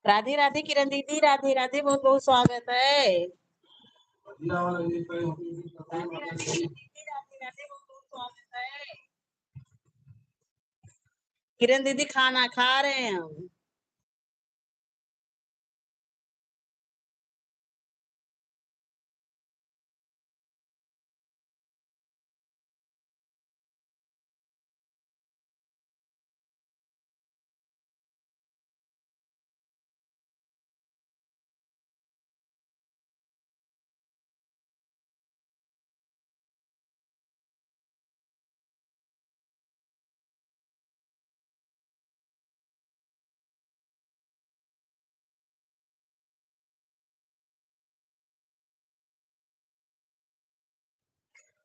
राधे राधे किरण दीदी, राधे राधे, बहुत बहुत स्वागत है। राधे राधे किरण दीदी, राधे राधे, बहुत बहुत स्वागत है। किरण दीदी खाना खा रहे हैं हम।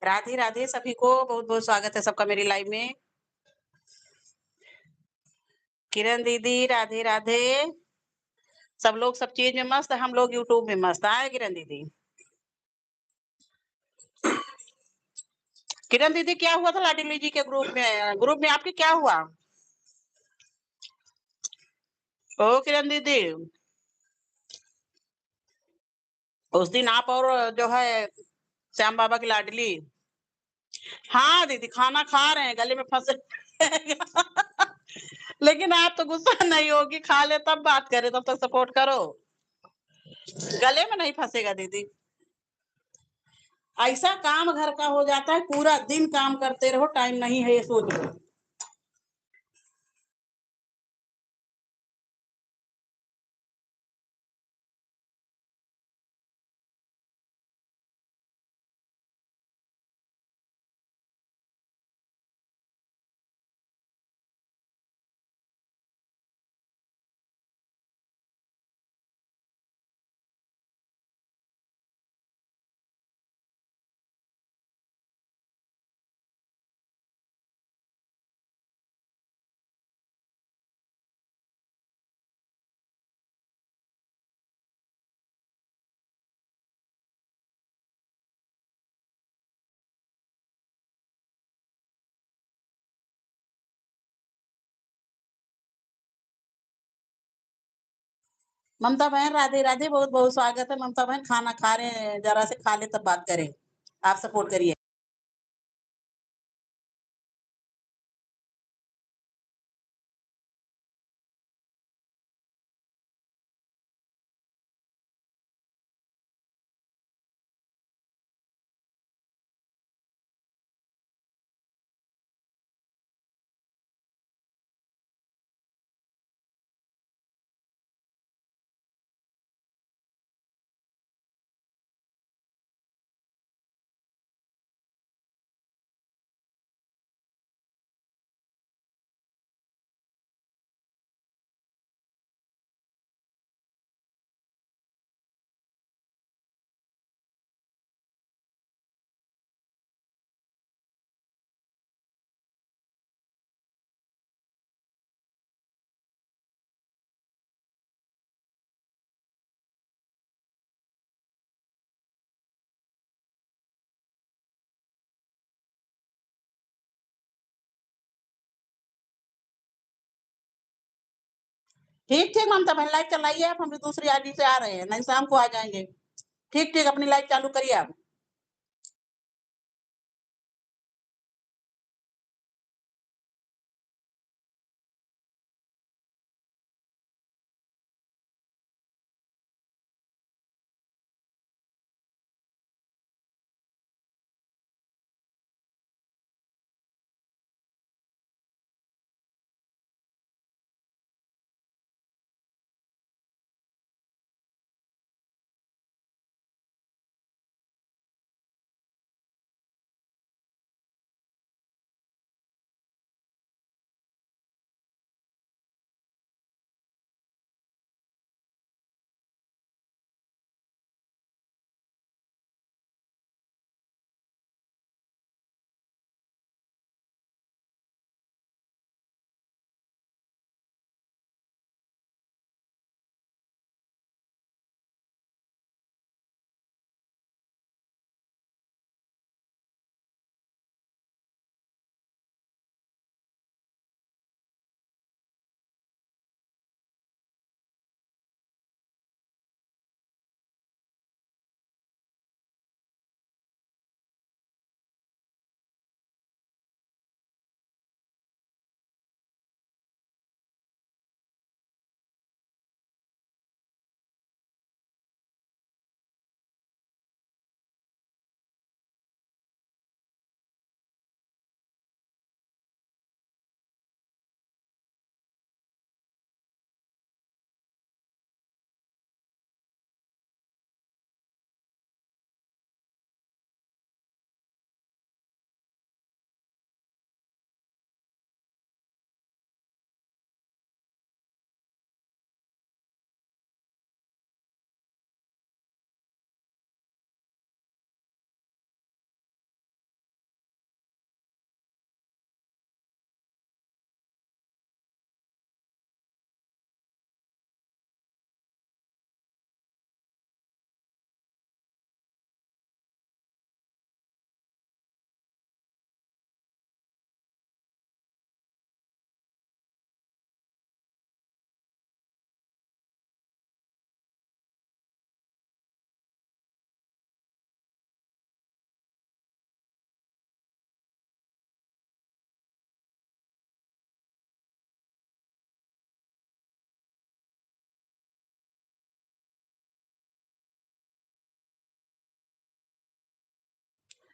राधे राधे सभी को, बहुत बहुत स्वागत है सबका मेरी लाइव में। किरण दीदी राधे राधे। सब लोग सब चीज में मस्त है, हम लोग यूट्यूब में मस्त है। किरण दीदी, किरण दीदी क्या हुआ था लाडली जी के ग्रुप में आपके क्या हुआ? ओ किरण दीदी, उस दिन आप और जो है श्याम बाबा की लाडली। हाँ दीदी, खाना खा रहे हैं, गले में फंसे। लेकिन आप तो गुस्सा नहीं होगी, खा ले तब बात करे, तब तक सपोर्ट करो। गले में नहीं फंसेगा दीदी। ऐसा काम घर का हो जाता है, पूरा दिन काम करते रहो, टाइम नहीं है ये सोच लो। ममता बहन राधे राधे, बहुत बहुत स्वागत है। ममता बहन खाना खा रहे हैं, जरा से खा ले तब बात करें। आप सपोर्ट करिए। ठीक ठीक ममता बहन, लाइव चलाइए आप, हम भी दूसरी आईडी से आ रहे हैं, नहीं शाम को आ जाएंगे। ठीक ठीक, अपनी लाइव चालू करिए आप।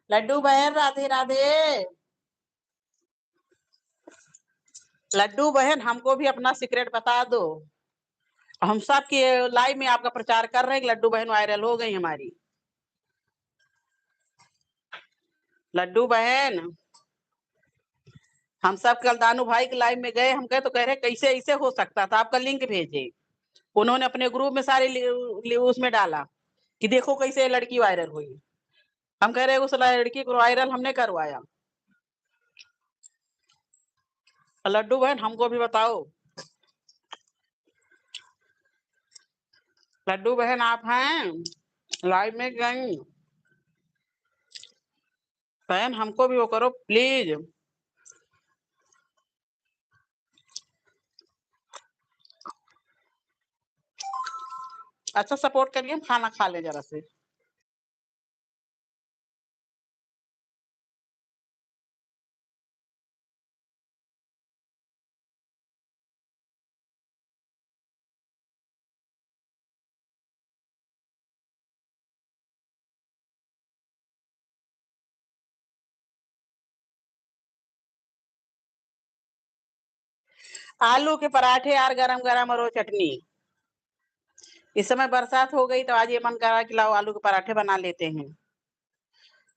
लड्डू बहन राधे राधे। लड्डू बहन हमको भी अपना सीक्रेट बता दो। हम सब के लाइव में आपका प्रचार कर रहे हैं कि लड्डू बहन वायरल हो गई हमारी। लड्डू बहन हम सब कल दानू भाई के लाइव में गए, हम कहे तो कह रहे कैसे ऐसे हो सकता था, आपका लिंक भेजे। उन्होंने अपने ग्रुप में सारे उसमें डाला कि देखो कैसे लड़की वायरल हुई। हम कह रहे उस लड़की को वायरल हमने करवाया। लड्डू बहन हमको भी बताओ। लड्डू बहन आप हैं लाइव में गई, बहन हमको भी वो करो प्लीज। अच्छा सपोर्ट करिए, हम खाना खा ले जरा से। आलू के पराठे यार गरम गरम और वो चटनी। इस समय बरसात हो गई तो आज ये मन करा कि लाओ आलू के पराठे बना लेते हैं।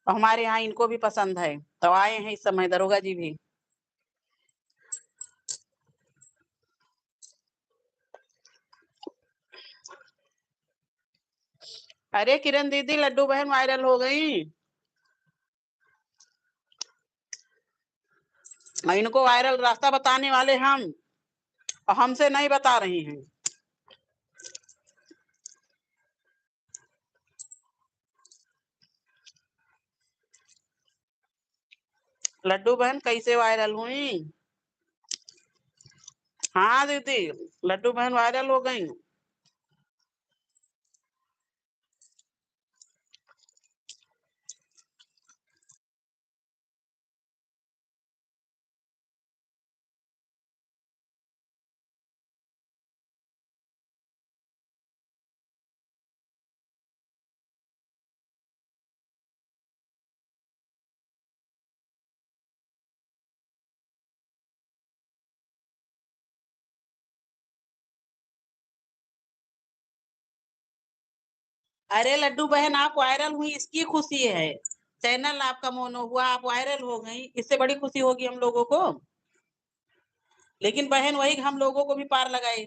और हमारे यहाँ इनको भी पसंद है तो आए हैं इस समय दरोगा जी भी। अरे किरण दीदी लड्डू बहन वायरल हो गई। इनको वायरल रास्ता बताने वाले हम, और हमसे नहीं बता रही हैं। लड्डू बहन कैसे वायरल हुई? हाँ दीदी लड्डू बहन वायरल हो गई। अरे लड्डू बहन आप वायरल हुई इसकी खुशी है। चैनल आपका मोनो हुआ, आप वायरल हो गई, इससे बड़ी खुशी होगी हम लोगों को। लेकिन बहन वही हम लोगों को भी पार लगाए।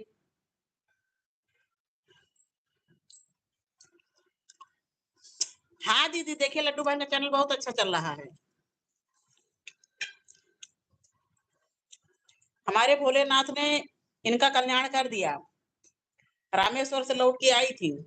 हाँ दीदी देखिए लड्डू बहन का चैनल बहुत अच्छा चल रहा है। हमारे भोलेनाथ ने इनका कल्याण कर दिया। रामेश्वर से लौट के आई थी।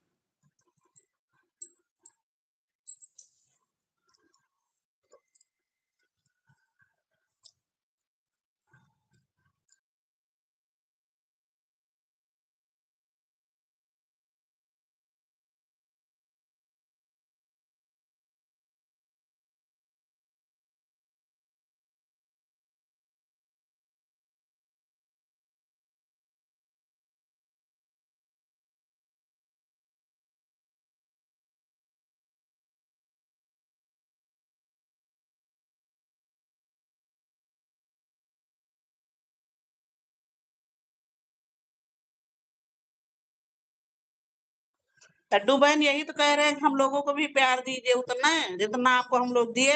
लड्डू बहन यही तो कह रहे हैं हम लोगों को भी प्यार दीजिए उतना जितना आपको हम लोग दिए।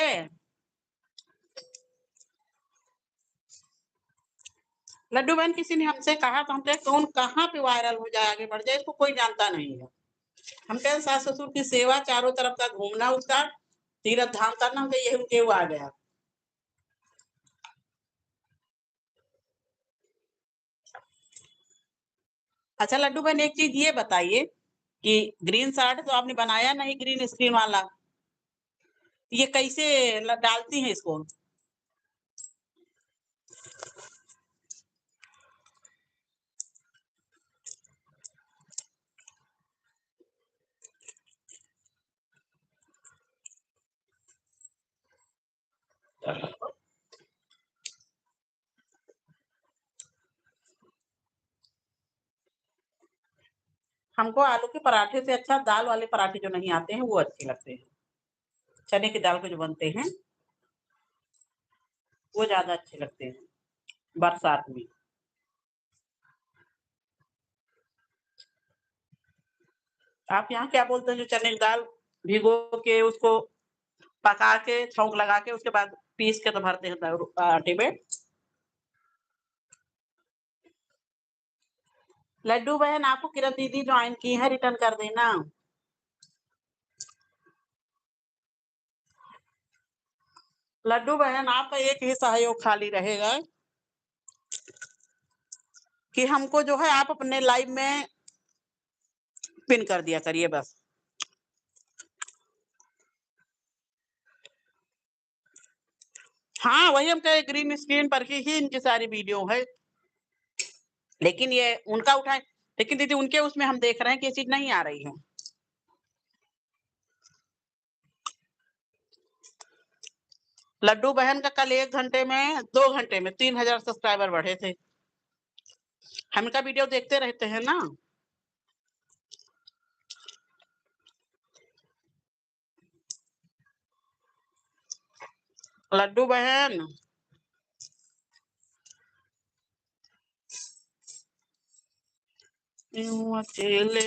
लड्डू बहन किसी ने हमसे कहा तो हम कहे कौन कहाँ पे वायरल हो जाए आगे बढ़ जाए इसको कोई जानता नहीं है। हम कहे सास ससुर की सेवा चारों तरफ का घूमना उसका तीर्थ धाम करना, हम कहे यही उनके वो आ गया। अच्छा लड्डू बहन एक चीज ये बताइए कि ग्रीन शर्ट तो आपने बनाया नहीं ग्रीन स्क्रीन वाला, ये कैसे डालती हैं इसको? हमको आलू के पराठे से अच्छा दाल वाले पराठे जो नहीं आते हैं वो अच्छे लगते हैं। चने की दाल के जो बनते हैं वो ज्यादा अच्छे लगते हैं बरसात में। आप यहाँ क्या बोलते हैं जो चने की दाल भिगो के उसको पका के छौंक लगा के उसके बाद पीस के तो भरते हैं आटे में। लड्डू बहन आपको किरण दीदी ज्वाइन की है, रिटर्न कर देना। लड्डू बहन आपका एक ही सहयोग खाली रहेगा कि हमको जो है आप अपने लाइव में पिन कर दिया करिए बस। हाँ वही हम कहे ग्रीन स्क्रीन पर ही इनकी सारी वीडियो है, लेकिन ये उनका उठाए, लेकिन दीदी उनके उसमें हम देख रहे हैं कि ये चीज नहीं आ रही है। लड्डू बहन का कल 1 घंटे में 2 घंटे में 3000 सब्सक्राइबर बढ़े थे। हम इनका वीडियो देखते रहते हैं ना। लड्डू बहन यूं अकेले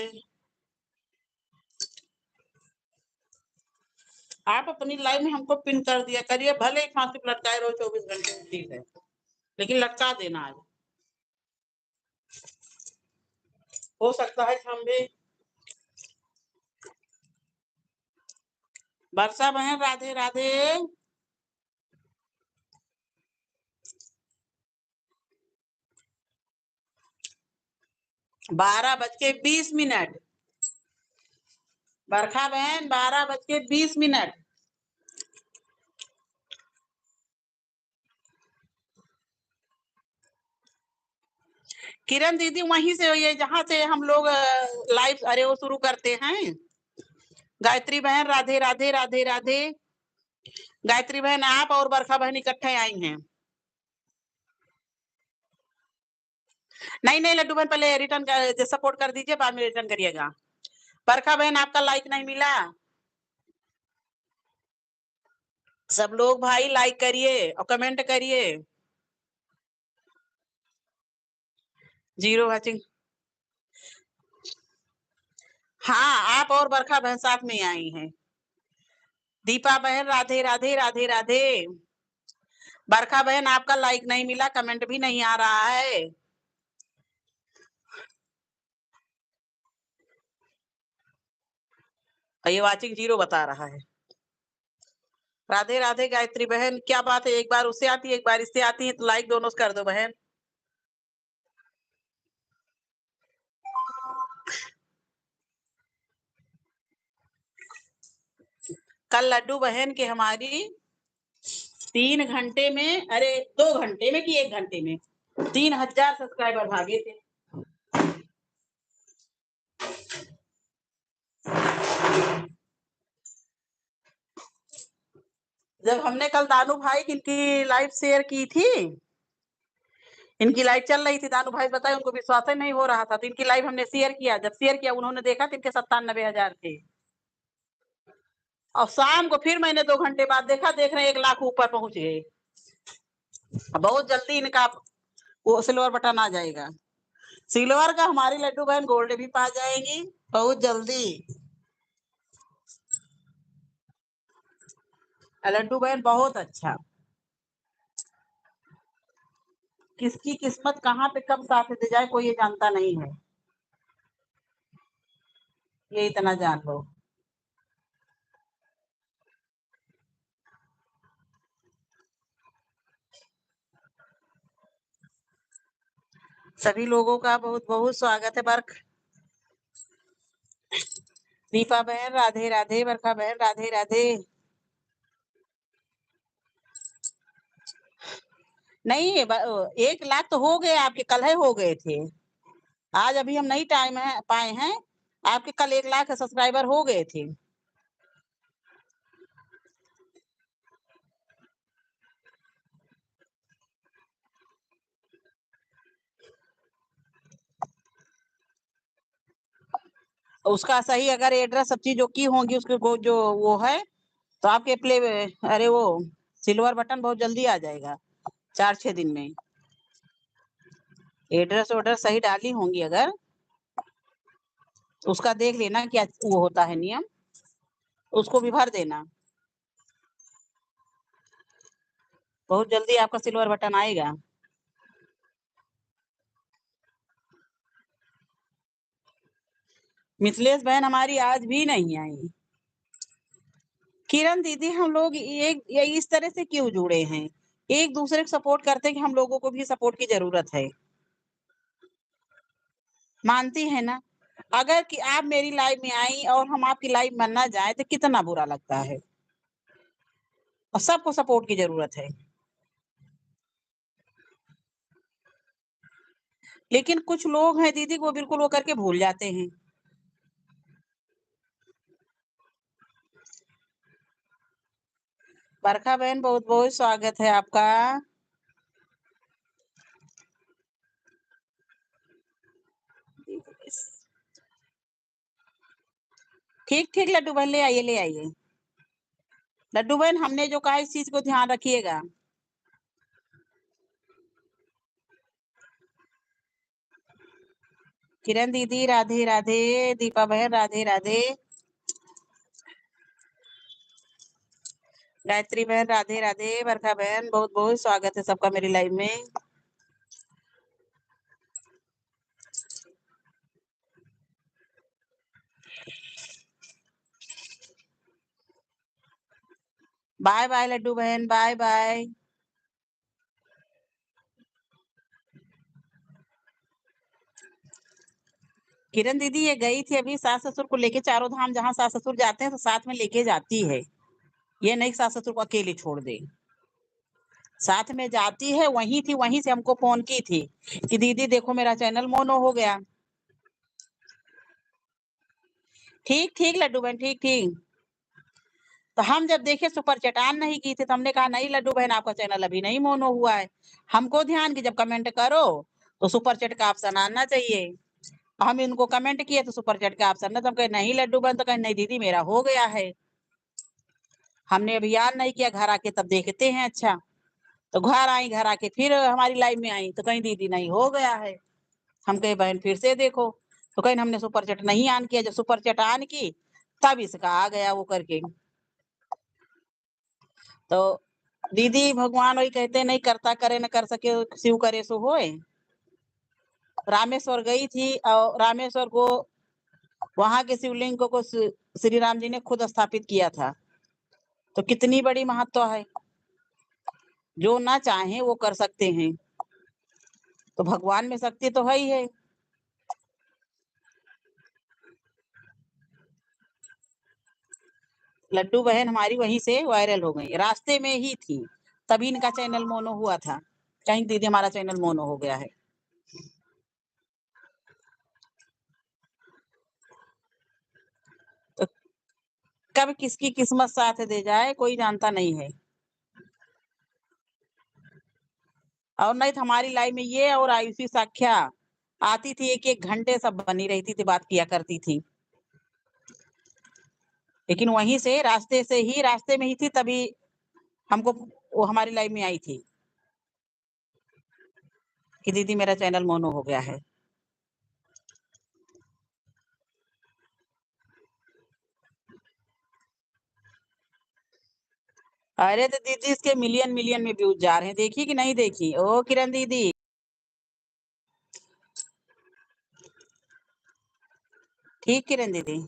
आप अपनी लाइव में हमको पिन कर दिया करिए, भले ही फांसी पर लटकाए रहो 24 घंटे में, ठीक है, लेकिन लटका देना आज। हो सकता है हम भी। वर्षा बहन राधे राधे। 12:20। बरखा बहन 12:20। किरण दीदी वहीं से ये जहां से हम लोग लाइव अरे वो शुरू करते हैं। गायत्री बहन राधे राधे राधे राधे। गायत्री बहन आप और बरखा बहन इकट्ठे आई हैं। नहीं नहीं लड्डू बहन पहले रिटर्न कर सपोर्ट कर दीजिए, बाद में रिटर्न करिएगा। बरखा बहन आपका लाइक नहीं मिला। सब लोग भाई लाइक करिए और कमेंट करिए। 0 वाचिंग। हाँ आप और बरखा बहन साथ में आई हैं। दीपा बहन राधे राधे राधे राधे। बरखा बहन आपका लाइक नहीं मिला, कमेंट भी नहीं आ रहा है। ये वाचिंग 0 बता रहा है। राधे राधे गायत्री बहन, क्या बात है, एक बार उससे आती है एक बार इससे आती है, तो लाइक दोनों से कर दो बहन। कल लड्डू बहन के हमारी 3 घंटे में, अरे 2 घंटे में कि 1 घंटे में 3000 सब्सक्राइबर भागे थे। जब हमने कल दानू भाई इनकी लाइव शेयर की थी, इनकी लाइव चल रही थी, दानू भाई बताए उनको विश्वास ही नहीं हो रहा था, तो इनकी लाइव हमने शेयर किया, जब शेयर किया उन्होंने देखा तो इनके 97,000 थे। और शाम को फिर मैंने 2 घंटे बाद देखा, देख रहे 1 लाख ऊपर पहुंच गए। बहुत जल्दी इनका वो सिल्वर बटन आ जाएगा। सिल्वर का हमारी लड्डू बहन गोल्ड भी पा जाएगी बहुत जल्दी। लड्डू बहन बहुत अच्छा। किसकी किस्मत कहाँ पे कब साथ दे जाए कोई ये जानता नहीं है, ये इतना जान लो। सभी लोगों का बहुत बहुत स्वागत है। बर्ख दीपा बहन राधे राधे, बरखा बहन राधे राधे। नहीं 1 लाख तो हो गए आपके, कल है हो गए थे। आज अभी हम नहीं टाइम है पाए हैं, आपके कल 1 लाख सब्सक्राइबर हो गए थे। उसका सही अगर एड्रेस सब चीज जो की होंगी उसके जो वो है तो आपके प्ले अरे वो सिल्वर बटन बहुत जल्दी आ जाएगा 4-6 दिन में। एड्रेस वड्रेस सही डाली होंगी अगर, उसका देख लेना क्या वो होता है नियम, उसको भी भर देना। बहुत जल्दी आपका सिल्वर बटन आएगा। मिथिलेश बहन हमारी आज भी नहीं आई। किरण दीदी हम लोग एक ये इस तरह से क्यों जुड़े हैं, एक दूसरे को सपोर्ट करते हैं कि हम लोगों को भी सपोर्ट की जरूरत है। मानती है ना, अगर कि आप मेरी लाइफ में आई और हम आपकी लाइफ में ना जाए तो कितना बुरा लगता है, और सबको सपोर्ट की जरूरत है। लेकिन कुछ लोग हैं दीदी वो बिल्कुल वो करके भूल जाते हैं। बरखा बहन बहुत बहुत स्वागत है आपका। ठीक ठीक लड्डू बहन ले आइए ले आइए। लड्डू बहन हमने जो कहा इस चीज को ध्यान रखिएगा। किरण दीदी राधे राधे, दीपा बहन राधे राधे, गायत्री बहन राधे राधे, बरखा बहन बहुत बहुत स्वागत है सबका मेरी लाइव में। बाय बाय लड्डू बहन, बाय बाय। किरण दीदी ये गई थी अभी सास ससुर को लेके, चारों धाम जहाँ सास ससुर जाते हैं तो साथ में लेके जाती है, ये नहीं सास ससुर को अकेले छोड़ दे, साथ में जाती है। वहीं थी, वहीं से हमको फोन की थी कि दीदी देखो मेरा चैनल मोनो हो गया। ठीक ठीक लड्डू बहन, ठीक ठीक। तो हम जब देखे सुपर चटान नहीं की थी तो हमने कहा नहीं लड्डू बहन आपका चैनल अभी नहीं मोनो हुआ है। हमको ध्यान की जब कमेंट करो तो सुपर चैट का ऑप्शन आना चाहिए। हम इनको कमेंट किए तो सुपर चैट का ऑप्शन ना, तो हम कहे नहीं लड्डू बहन, तो कहे नहीं दीदी मेरा हो गया है। हमने अभियान नहीं किया, घर आके तब देखते हैं। अच्छा, तो घर आई, घर आके फिर हमारी लाइव में आई तो कहीं दीदी नहीं हो गया है। हम कहे बहन फिर से देखो, तो कहीं हमने सुपर चैट नहीं ऑन किया, जब सुपर चैट ऑन की तब इसका आ गया वो करके। तो दीदी भगवान वही कहते नहीं करता करे न कर सके, शिव करे सो होए। रामेश्वर गई थी और रामेश्वर को वहां के शिवलिंग को श्री राम जी ने खुद स्थापित किया था, तो कितनी बड़ी महत्व है। जो ना चाहे वो कर सकते हैं, तो भगवान में शक्ति तो है ही है। लड्डू बहन हमारी वहीं से वायरल हो गई, रास्ते में ही थी तभी इनका चैनल मोनो हुआ था। कहीं दीदी हमारा चैनल मोनो हो गया है। तो कब किसकी किस्मत साथ दे जाए कोई जानता नहीं है। और नहीं तो हमारी लाइफ में ये और आयुषी साख्या आती थी, एक एक घंटे सब बनी रहती थी, बात किया करती थी। लेकिन वहीं से रास्ते से ही, रास्ते में ही थी तभी हमको वो हमारी लाइफ में आई थी कि दीदी मेरा चैनल मोनो हो गया है। अरे तो दीदी इसके मिलियन मिलियन में व्यूज जा रहे हैं, देखी कि नहीं देखी ओ किरण दीदी। ठीक किरण दीदी।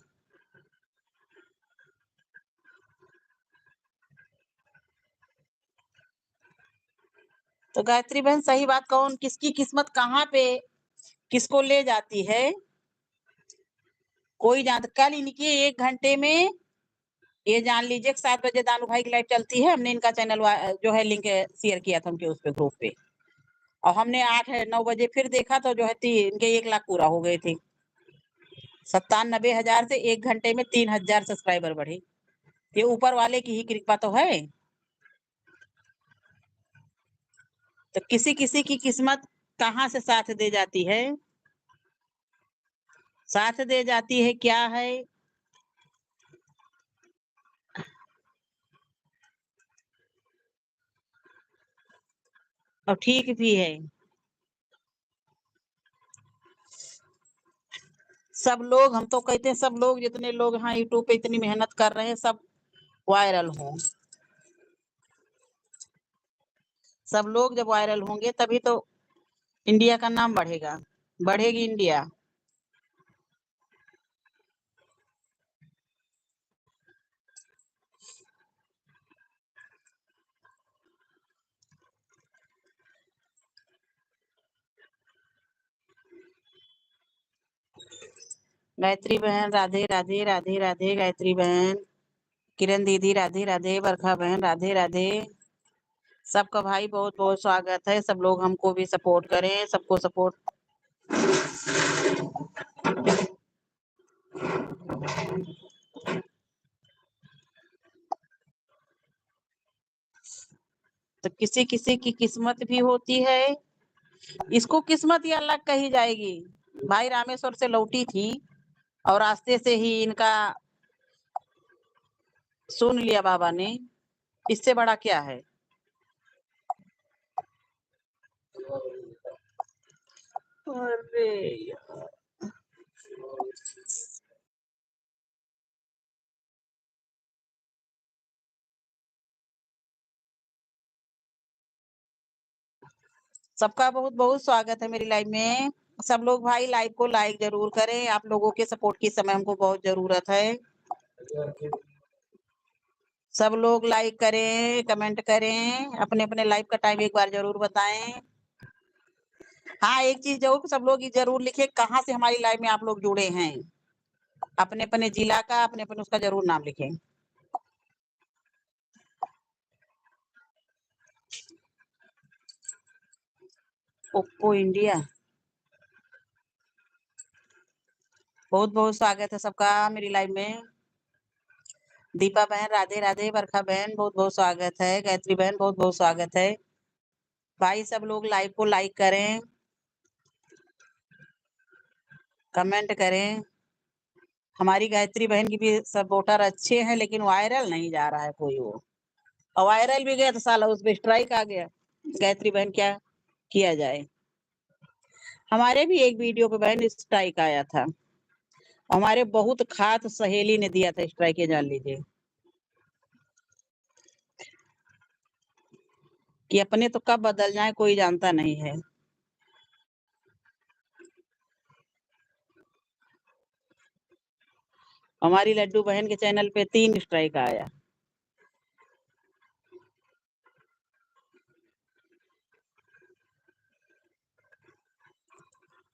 तो गायत्री बहन सही बात, कौन किसकी किस्मत कहाँ पे किसको ले जाती है कोई जानता। कल इनकी 1 घंटे में ये जान लीजिए 7 बजे दानू भाई की लाइव चलती है, हमने इनका चैनल जो है लिंक शेयर किया था उनके उस पे ग्रुप पे, और हमने 8-9 बजे फिर देखा तो जो है इनके 1 लाख पूरा हो गए थे। 97,000 से 1 घंटे में 3,000 सब्सक्राइबर बढ़े। ये ऊपर वाले की ही कृपा तो है। तो किसी किसी की किस्मत कहाँ से साथ दे जाती है, साथ दे जाती है क्या है। और ठीक भी है। सब लोग, हम तो कहते हैं सब लोग, जितने लोग यहाँ यूट्यूब पे इतनी मेहनत कर रहे हैं, सब वायरल हों। सब लोग जब वायरल होंगे तभी तो इंडिया का नाम बढ़ेगा, बढ़ेगी इंडिया। गायत्री बहन राधे राधे, राधे राधे। गायत्री बहन, किरण दीदी राधे राधे, बरखा बहन राधे राधे। सबका भाई बहुत बहुत स्वागत है। सब लोग हमको भी सपोर्ट करें, सबको सपोर्ट। तो किसी किसी की किस्मत भी होती है, इसको किस्मत ही अलग कही जाएगी। भाई रामेश्वर से लौटी थी और रास्ते से ही इनका सुन लिया बाबा ने, इससे बड़ा क्या है। अरे यार, सबका बहुत बहुत स्वागत है मेरी लाइव में। सब लोग भाई लाइव को लाइक जरूर करें, आप लोगों के सपोर्ट की समय हमको बहुत जरूरत है। सब लोग लाइक करें, कमेंट करें, अपने अपने लाइव का टाइम एक बार जरूर बताएं। हाँ, एक चीज जरूर सब लोग जरूर लिखे, कहाँ से हमारी लाइव में आप लोग जुड़े हैं। अपने अपने जिला का, अपने अपने उसका जरूर नाम लिखें। ओप्पो इंडिया, बहुत बहुत स्वागत है सबका मेरी लाइव में। दीपा बहन राधे राधे, बरखा बहन बहुत बहुत स्वागत है, गायत्री बहन बहुत बहुत स्वागत है। भाई सब लोग लाइव को लाइक करें, कमेंट करें। हमारी गायत्री बहन की भी सपोर्टर अच्छे हैं, लेकिन वायरल नहीं जा रहा है कोई वो। और वायरल भी गया तो साला उस पर स्ट्राइक आ गया। गायत्री बहन क्या किया जाए। हमारे भी एक वीडियो पे बहन स्ट्राइक आया था, हमारे बहुत खास सहेली ने दिया था स्ट्राइक, ये जान लीजिए कि अपने तो कब बदल जाए कोई जानता नहीं है। हमारी लड्डू बहन के चैनल पे 3 स्ट्राइक आया।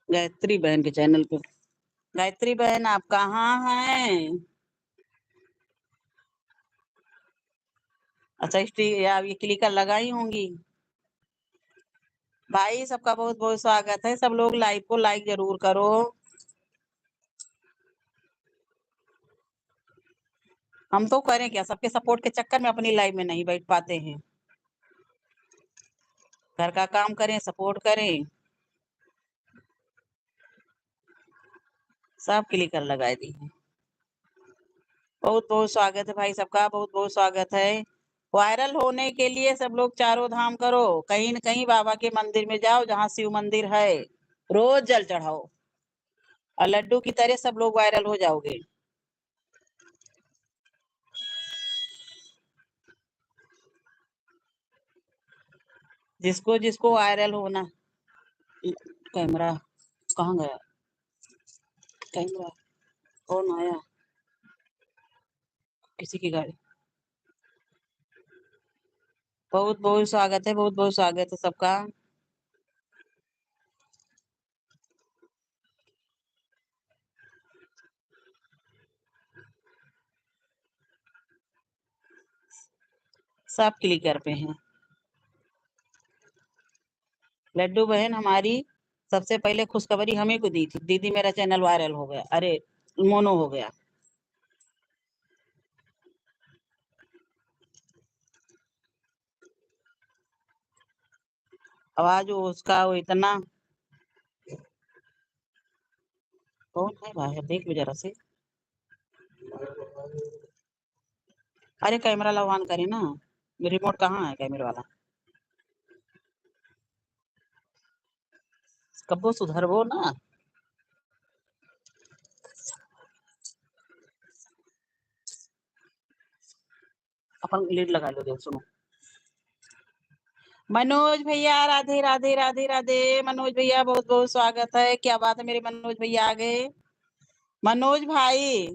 गायत्री बहन के चैनल पे। गायत्री बहन आप कहाँ हैं? अच्छा, आप ये क्लिकर लगाई होंगी। भाई सबका बहुत बहुत स्वागत है, सब लोग लाइव को लाइक जरूर करो। हम तो करें क्या, सबके सपोर्ट के चक्कर में अपनी लाइव में नहीं बैठ पाते हैं। घर का काम करें, सपोर्ट करें। सब क्लिकर लगा दी है। बहुत बहुत स्वागत है भाई सबका, बहुत बहुत स्वागत है। वायरल होने के लिए सब लोग चारों धाम करो, कहीं न कहीं बाबा के मंदिर में जाओ जहाँ शिव मंदिर है, रोज जल चढ़ाओ और लड्डू की तरह सब लोग वायरल हो जाओगे। जिसको जिसको वायरल होना। कैमरा कहाँ गया? कैमरा कौन आया? किसी की गाड़ी। बहुत बहुत स्वागत है, बहुत बहुत स्वागत है सबका। सब क्लिकर पे हैं। लड्डू बहन हमारी सबसे पहले खुशखबरी हमें को दी थी, दीदी मेरा चैनल वायरल हो गया, अरे मोनो हो गया। आवाज उसका वो इतना। कौन है भाई, देख लो जरा से। अरे कैमरा लव ऑन करे ना, रिमोट कहाँ है कैमरे वाला? कब वो सुधरबो ना। अपन लीड लगा लो, देख सुनो। मनोज भैया राधे राधे राधे राधे। मनोज भैया बहुत बहुत स्वागत है। क्या बात है, मेरे मनोज भैया आ गए। मनोज भाई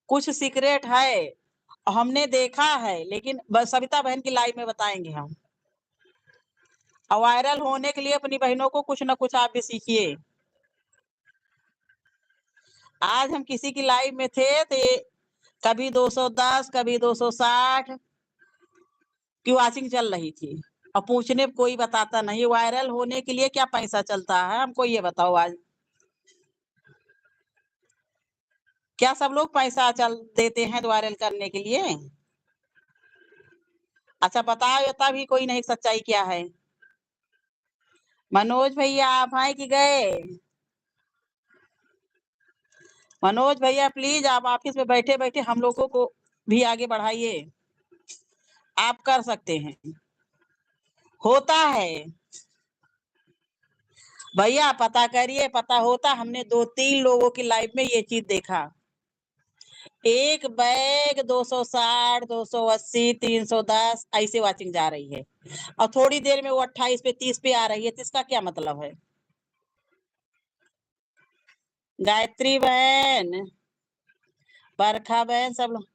कुछ सीक्रेट है, हमने देखा है, लेकिन सविता बहन की लाइव में बताएंगे हम। और वायरल होने के लिए अपनी बहनों को कुछ ना कुछ आप भी सीखिए। आज हम किसी की लाइव में थे तो कभी 210 कभी 260 की वॉचिंग चल रही थी, और पूछने पे कोई बताता नहीं। वायरल होने के लिए क्या पैसा चलता है, हमको ये बताओ आज। क्या सब लोग पैसा चल देते हैं वायरल करने के लिए? अच्छा बताओ, ये भी कोई नहीं, सच्चाई क्या है? मनोज भैया आप हैं कि गए? मनोज भैया प्लीज, आप ऑफिस में बैठे बैठे हम लोगों को भी आगे बढ़ाइए। आप कर सकते हैं, होता है भैया, पता करिए, पता होता। हमने 2-3 लोगों की लाइफ में ये चीज देखा। एक बैग 260 280 310 ऐसे वॉचिंग जा रही है, और थोड़ी देर में वो 28 पे 30 पे आ रही है, तो इसका क्या मतलब है? गायत्री बहन, बरखा बहन, सब लोग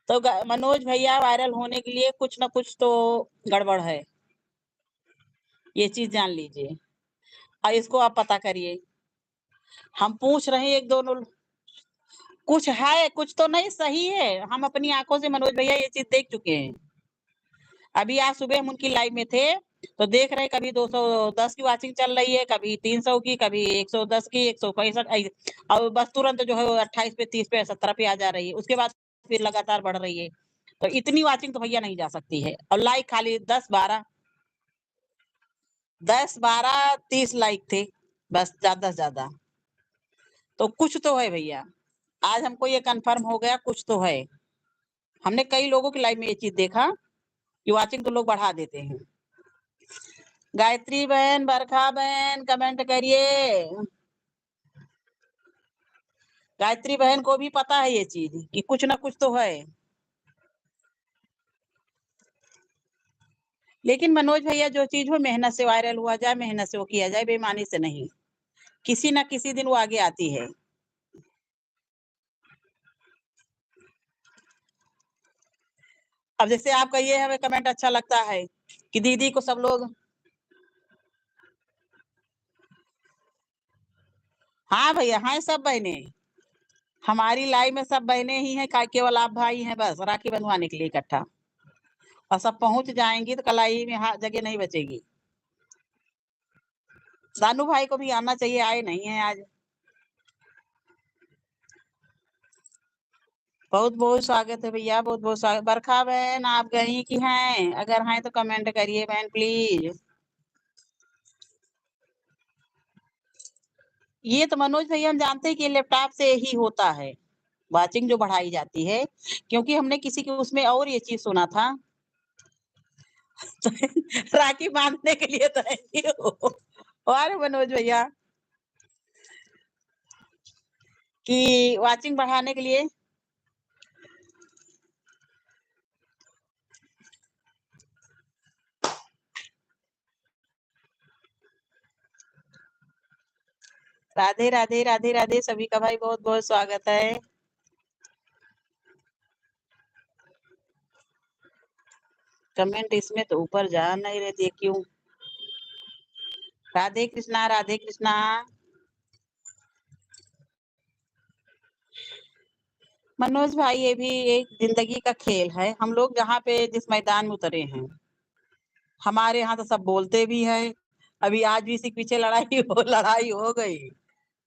तो मनोज भैया वायरल होने के लिए कुछ ना कुछ तो गड़बड़ है, ये चीज जान लीजिए, और इसको आप पता करिए। हम पूछ रहे हैं एक दोनों, कुछ है, कुछ तो नहीं सही है। हम अपनी आंखों से मनोज भैया ये चीज देख चुके हैं। अभी आज सुबह हम उनकी लाइव में थे तो देख रहे, कभी 210 की वॉचिंग चल रही है, कभी 300 की, कभी 110 की, 165, और बस तुरंत जो है 28 पे 30 पे 70 पे आ जा रही है, उसके बाद फिर लगातार बढ़ रही है। तो इतनी वॉचिंग तो भैया नहीं जा सकती है। और लाइक खाली 10 12 लाइक थे बस, ज्यादा से ज्यादा। तो कुछ तो है भैया, आज हमको ये कंफर्म हो गया, कुछ तो है। हमने कई लोगों की लाइफ में ये चीज देखा कि वॉचिंग तो लोग बढ़ा देते हैं। गायत्री बहन, बरखा बहन, कमेंट करिए। गायत्री बहन को भी पता है ये चीज कि कुछ ना कुछ तो है। लेकिन मनोज भैया, जो चीज हो मेहनत से वायरल हुआ जाए, मेहनत से वो किया जाए, बेईमानी से नहीं। किसी ना किसी दिन वो आगे आती है। अब जैसे आपका ये हमें कमेंट अच्छा लगता है कि दीदी को सब लोग, हाँ भैया, हाँ सब बहने हमारी लाइफ में, सब बहने ही हैं, केवल आप भाई हैं बस राखी बंधवाने के लिए इकट्ठा। और सब पहुंच जाएंगी तो कलाई में जगह नहीं बचेगी। सानू भाई को भी आना चाहिए, आए नहीं है आज। बहुत बहुत स्वागत है भैया, बहुत बहुत स्वागत। बरखा बहन आप गई की हैं? अगर हैं तो कमेंट करिए बहन प्लीज। ये तो मनोज भैया हम जानते हैं कि लैपटॉप से ही होता है, वाचिंग जो बढ़ाई जाती है, क्योंकि हमने किसी के उसमें और ये चीज सुना था। तो राखी बांधने के लिए तो है ही हो। और मनोज भैया कि वाचिंग बढ़ाने के लिए। राधे राधे राधे राधे, सभी का भाई बहुत बहुत स्वागत है। कमेंट इसमें तो ऊपर जा नहीं रहे थे, क्यों? राधे कृष्णा, राधे कृष्णा। मनोज भाई, ये भी एक जिंदगी का खेल है। हम लोग जहाँ पे जिस मैदान में उतरे हैं, हमारे यहाँ तो सब बोलते भी है। अभी आज भी इसी के पीछे लड़ाई हो गई।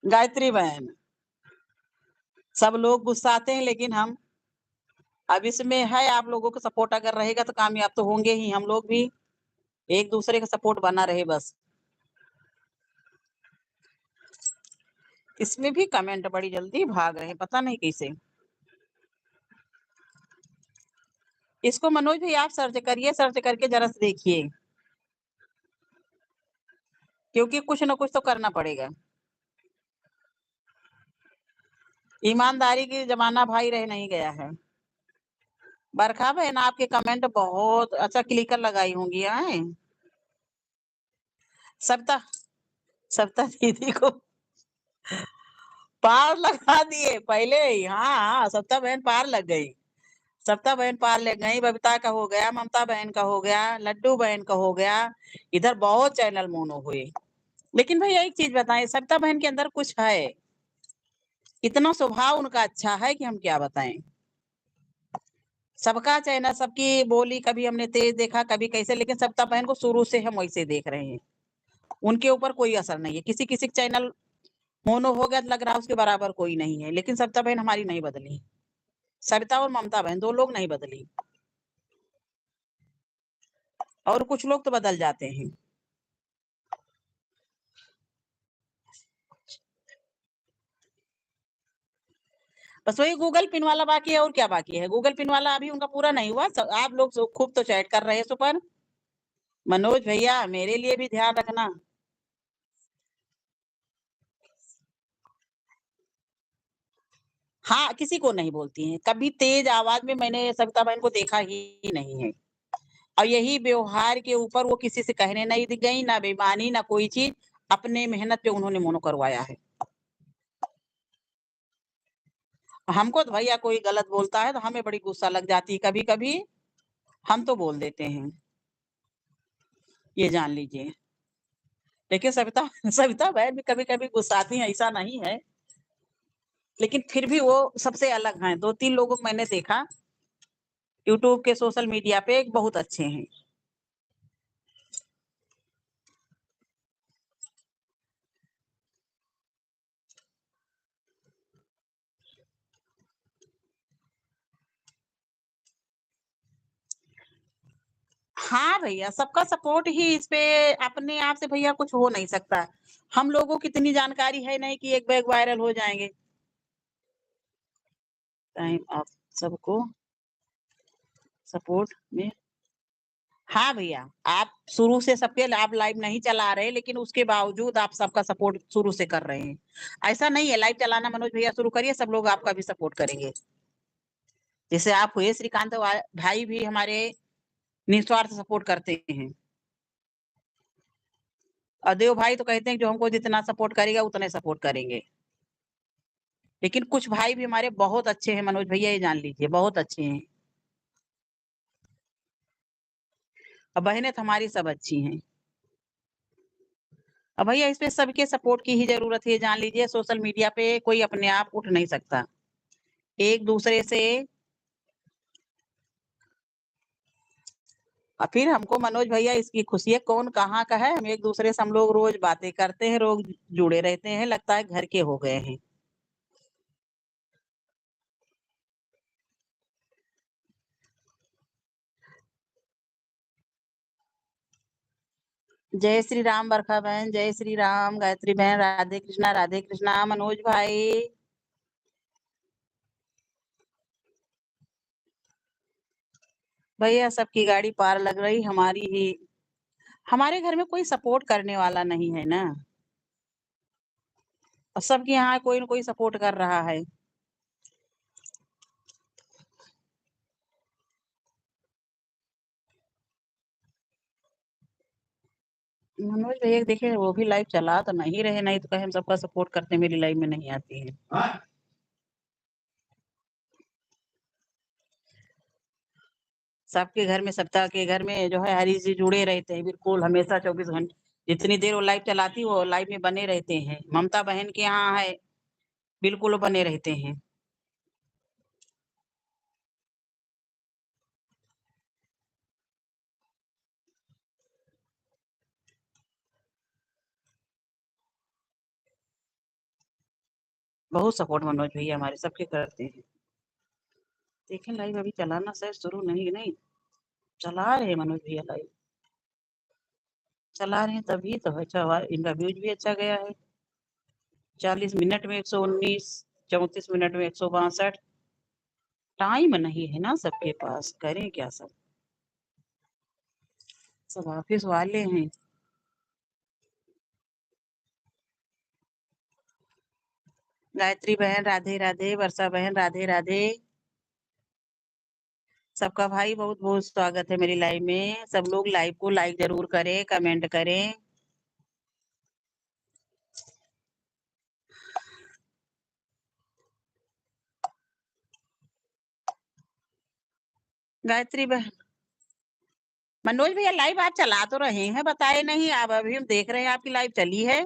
गायत्री बहन, सब लोग गुस्साते हैं, लेकिन हम अब इसमें है, आप लोगों का सपोर्ट अगर रहेगा तो कामयाब तो होंगे ही हम लोग भी। एक दूसरे का सपोर्ट बना रहे बस। इसमें भी कमेंट बड़ी जल्दी भाग रहे हैं, पता नहीं कैसे। इसको मनोज भाई आप सर्च करिए, सर्च करके जरा से देखिए। क्योंकि कुछ ना कुछ तो करना पड़ेगा। ईमानदारी की जमाना भाई रह नहीं गया है। बरखा बहन आपके कमेंट बहुत अच्छा क्लिकर लगाई होंगी हैं। सविता सविता दीदी को पार लगा दिए पहले ही। हाँ हाँ, सविता बहन पार लग गई। सविता बहन पार लग गई। बबीता का हो गया, ममता बहन का हो गया, लड्डू बहन का हो गया। इधर बहुत चैनल मोनो हुए। लेकिन भैया एक चीज बताएं, सविता बहन के अंदर कुछ है। इतना स्वभाव उनका अच्छा है कि हम क्या बताएं। सबका चैनल, सबकी बोली कभी हमने तेज देखा, कभी कैसे, लेकिन सविता बहन को शुरू से हम वैसे देख रहे हैं। उनके ऊपर कोई असर नहीं है। किसी किसी चैनल मोनो हो गया तो लग रहा है उसके बराबर कोई नहीं है, लेकिन सविता बहन हमारी नहीं बदली। सविता और ममता बहन दो लोग नहीं बदली। और कुछ लोग तो बदल जाते हैं। बस वही गूगल पिन वाला बाकी है, और क्या बाकी है। गूगल पिन वाला अभी उनका पूरा नहीं हुआ। आप लोग खूब तो चैट कर रहे हैं सुपर। मनोज भैया मेरे लिए भी ध्यान रखना। हाँ, किसी को नहीं बोलती हैं। कभी तेज आवाज में मैंने सविता बहन को देखा ही नहीं है। और यही व्यवहार के ऊपर वो किसी से कहने नहीं गई, ना बेईमानी ना कोई चीज। अपने मेहनत पे उन्होंने मोनो करवाया है। हमको तो भैया कोई गलत बोलता है तो हमें बड़ी गुस्सा लग जाती है कभी कभी। हम तो बोल देते हैं, ये जान लीजिए। लेकिन सविता सविता बहन भी कभी कभी गुस्साती हैं, ऐसा नहीं है। लेकिन फिर भी वो सबसे अलग हैं। दो तीन लोगों को मैंने देखा यूट्यूब के सोशल मीडिया पे, बहुत अच्छे हैं। हाँ भैया, सबका सपोर्ट ही इस पे। अपने आप से भैया कुछ हो नहीं सकता। हम लोगों की इतनी जानकारी है नहीं कि एक बैग वायरल हो जाएंगे। टाइम आप सबको सपोर्ट में। हाँ भैया, आप शुरू से सबके आप लाइव नहीं चला रहे, लेकिन उसके बावजूद आप सबका सपोर्ट शुरू से कर रहे हैं। ऐसा नहीं है लाइव चलाना मनोज भैया शुरू करिए, सब लोग आपका भी सपोर्ट करेंगे। जैसे आप हुए श्रीकांत भाई भी हमारे निस्वार्थ सपोर्ट करते हैं। और देव भाई तो कहते हैं जो हमको जितना सपोर्ट करेगा उतने सपोर्ट करेंगे। लेकिन कुछ भाई भी हमारे बहुत अच्छे हैं मनोज भैया, ये जान लीजिए, बहुत अच्छे हैं। और बहनें तो हमारी सब अच्छी हैं। अब भैया इसमें सबके सपोर्ट की ही जरूरत है, जान लीजिए। सोशल मीडिया पे कोई अपने आप उठ नहीं सकता। एक दूसरे से। और फिर हमको मनोज भैया इसकी खुशी है, कौन कहाँ का है, हम एक दूसरे से हम लोग रोज बातें करते हैं, रोज जुड़े रहते हैं, लगता है घर के हो गए हैं। जय श्री राम बरखा बहन, जय श्री राम गायत्री बहन, राधे कृष्णा राधे कृष्णा मनोज भाई। भैया सबकी गाड़ी पार लग रही, हमारी ही। हमारे घर में कोई सपोर्ट करने वाला नहीं है ना। और सबके यहाँ कोई ना कोई सपोर्ट कर रहा है। मनोज भैया देखे वो भी लाइव चला तो नहीं रहे, नहीं तो कहे हम सबका सपोर्ट करते मेरी लाइव में नहीं आती है। सबके घर में, सप्ताह के घर में जो है हरी जी जुड़े रहते हैं बिल्कुल हमेशा 24 घंटे। जितनी देर वो लाइव चलाती वो लाइव में बने रहते हैं। ममता बहन के यहाँ है, बिल्कुल वो बने रहते हैं। बहुत सपोर्ट मनोज भैया हमारे सबके करते हैं। देखें लाइव अभी चलाना शायद शुरू नहीं नहीं चला रहे मनोज भैया लाइव। चला रहे हैं तभी तो अच्छा हुआ, इनका व्यूज भी अच्छा गया है। 40 मिनट में 119, 34 मिनट में 162। टाइम नहीं है ना सबके पास, करें क्या सब। सब ऑफिस वाले हैं। गायत्री बहन राधे राधे, वर्षा बहन राधे राधे। सबका भाई बहुत बहुत स्वागत है मेरी लाइव में। सब लोग लाइव को लाइक जरूर करें, कमेंट करें। गायत्री बहन, मनोज भैया लाइव आप चला तो रहे हैं, बताए नहीं आप। अभी हम देख रहे हैं आपकी लाइव चली है,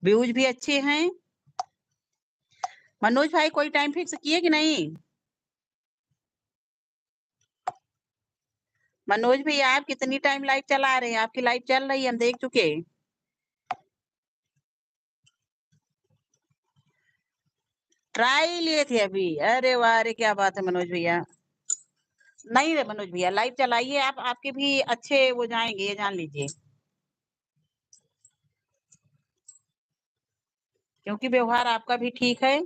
व्यूज भी अच्छे हैं। मनोज भाई कोई टाइम फिक्स किए कि नहीं? मनोज भैया आप कितनी टाइम लाइव चला रहे हैं? आपकी लाइव चल रही है, हम देख चुके। ट्राई लिए थे अभी? अरे वाह, अरे क्या बात है मनोज भैया। नहीं रे मनोज भैया, लाइव चलाइए आप, आपके भी अच्छे वो जाएंगे, ये जान लीजिए। क्योंकि व्यवहार आपका भी ठीक है।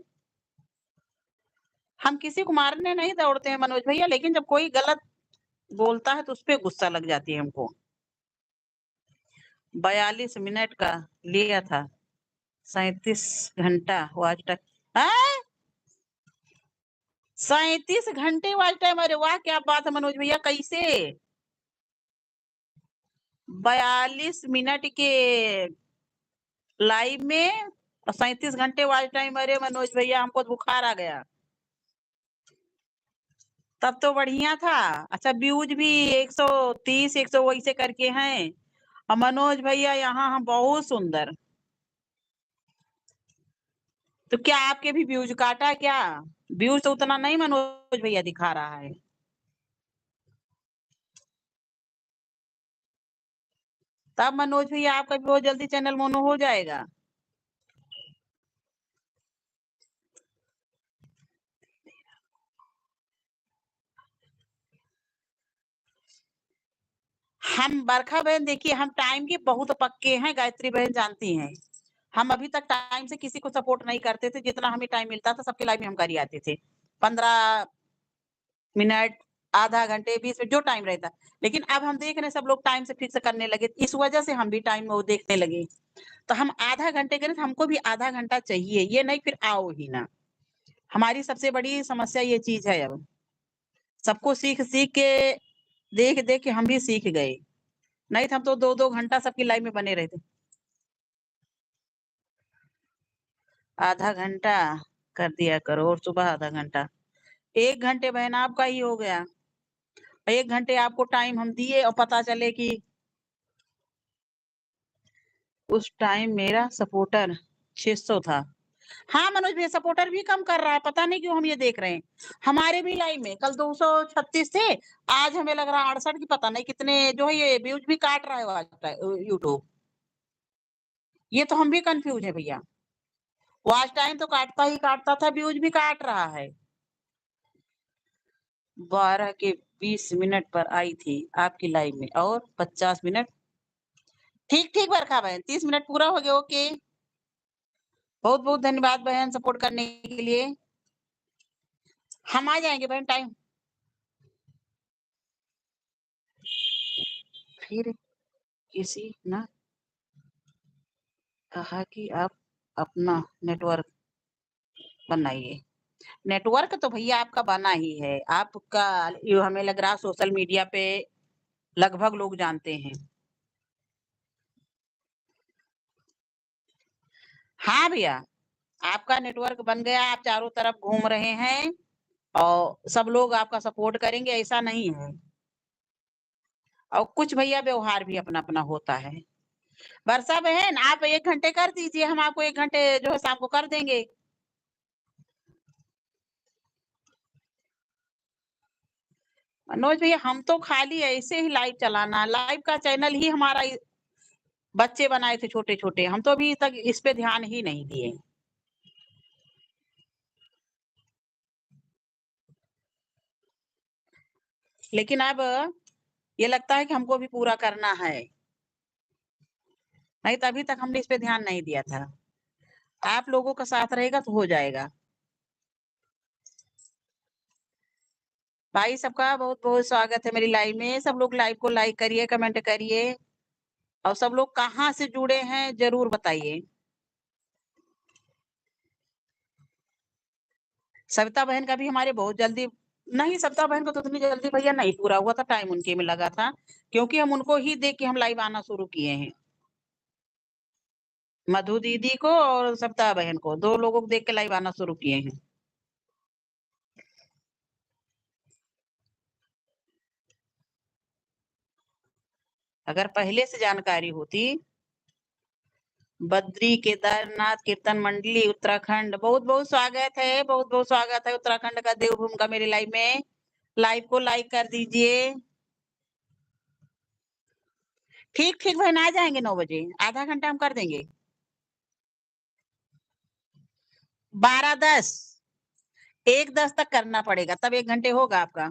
हम किसी को मारने नहीं दौड़ते हैं मनोज भैया, लेकिन जब कोई गलत बोलता है तो उस पे गुस्सा लग जाती है हमको। 42 मिनट का लिया था, 37 घंटा वॉच टाइम। 37 घंटे वॉच टाइम? अरे वाह, क्या बात है मनोज भैया, कैसे? 42 मिनट के लाइव में और 37 घंटे वॉच टाइम? अरे मनोज भैया, हमको तो बुखार आ गया। तब तो बढ़िया था। अच्छा, व्यूज भी 130 100 वैसे करके हैं। और मनोज भैया यहाँ हम बहुत सुंदर। तो क्या आपके भी व्यूज काटा क्या? व्यूज तो उतना नहीं मनोज भैया दिखा रहा है। तब मनोज भैया आपका भी बहुत जल्दी चैनल मोनो हो जाएगा। हम बरखा बहन देखिए, हम टाइम के बहुत पक्के हैं, गायत्री बहन जानती हैं। हम अभी तक टाइम से किसी को सपोर्ट नहीं करते थे, जितना हमें टाइम मिलता था सबके लाइव में हम कर ही आते थे। 15 मिनट, आधा घंटे, 20 मिनट, जो टाइम रहता। लेकिन अब हम देख रहे हैं सब लोग टाइम से फिक्स करने लगे, इस वजह से हम भी टाइम वो देखने लगे। तो हम आधा घंटे करें तो हमको भी आधा घंटा चाहिए, ये नहीं फिर आओ ही ना। हमारी सबसे बड़ी समस्या ये चीज है। अब सबको सीख सीख के, देख देख के हम भी सीख गए। नहीं तो हम तो 2-2 घंटा सबकी लाइव में बने रहते। आधा घंटा कर दिया करो, और सुबह आधा घंटा। 1 घंटे बहन आपका ही हो गया। 1 घंटे आपको टाइम हम दिए और पता चले कि उस टाइम मेरा सपोर्टर 600 था। हाँ मनोज भैया, सपोर्टर भी कम कर रहा है, पता नहीं क्यों हम ये देख रहे हैं। हमारे भी लाइव में कल 236 थे, आज हमें लग रहा है 68 की, पता नहीं कितने जो है ये व्यूज भी काट रहा है आज यूट्यूब। ये तो हम भी कंफ्यूज है भैया। वॉच टाइम तो काटता ही काटता था, व्यूज भी काट रहा है। 12 के 20 मिनट पर आई थी आपकी लाइव में, और 50 मिनट। ठीक ठीक बरखा बहन, 30 मिनट पूरा हो गया, ओके। बहुत बहुत धन्यवाद बहन सपोर्ट करने के लिए। हम आ जाएंगे बहन टाइम। फिर किसी ने कहा कि आप अपना नेटवर्क बनाइए। नेटवर्क तो भैया आपका बना ही है, आपका ये हमें लग रहा सोशल मीडिया पे लगभग लोग जानते हैं। हाँ भैया, आपका नेटवर्क बन गया, आप चारों तरफ घूम रहे हैं और सब लोग आपका सपोर्ट करेंगे, ऐसा नहीं है। और कुछ भैया व्यवहार भी अपना अपना होता है। वर्षा बहन आप 1 घंटे कर दीजिए, हम आपको 1 घंटे जो है शाम को कर देंगे। मनोज भैया हम तो खाली ऐसे ही लाइव चलाना, लाइव का चैनल ही हमारा बच्चे बनाए थे छोटे छोटे, हम तो अभी तक इस पे ध्यान ही नहीं दिए। लेकिन अब ये लगता है कि हमको भी पूरा करना है, नहीं तो अभी तक हमने इस पे ध्यान नहीं दिया था। आप लोगों का साथ रहेगा तो हो जाएगा। भाई सबका बहुत बहुत स्वागत है मेरी लाइव में। सब लोग लाइव को लाइक करिए, कमेंट करिए, और सब लोग कहाँ से जुड़े हैं जरूर बताइए। सविता बहन का भी हमारे बहुत जल्दी नहीं, सविता बहन को तो उतनी जल्दी भैया नहीं पूरा हुआ था, टाइम उनके में लगा था, क्योंकि हम उनको ही देख के हम लाइव आना शुरू किए हैं। मधु दीदी को और सविता बहन को, 2 लोगों को देख के लाइव आना शुरू किए हैं। अगर पहले से जानकारी होती। बद्री केदारनाथ कीर्तन मंडली उत्तराखंड, बहुत-बहुत स्वागत है, बहुत-बहुत स्वागत है उत्तराखंड का देवभूमि का मेरे लाइव में। लाइव को लाइक कर दीजिए। ठीक बहन आ जाएँगे 9 बजे, आधा घंटा हम कर देंगे। 12:10 1:10 तक करना पड़ेगा, तब 1 घंटे होगा आपका।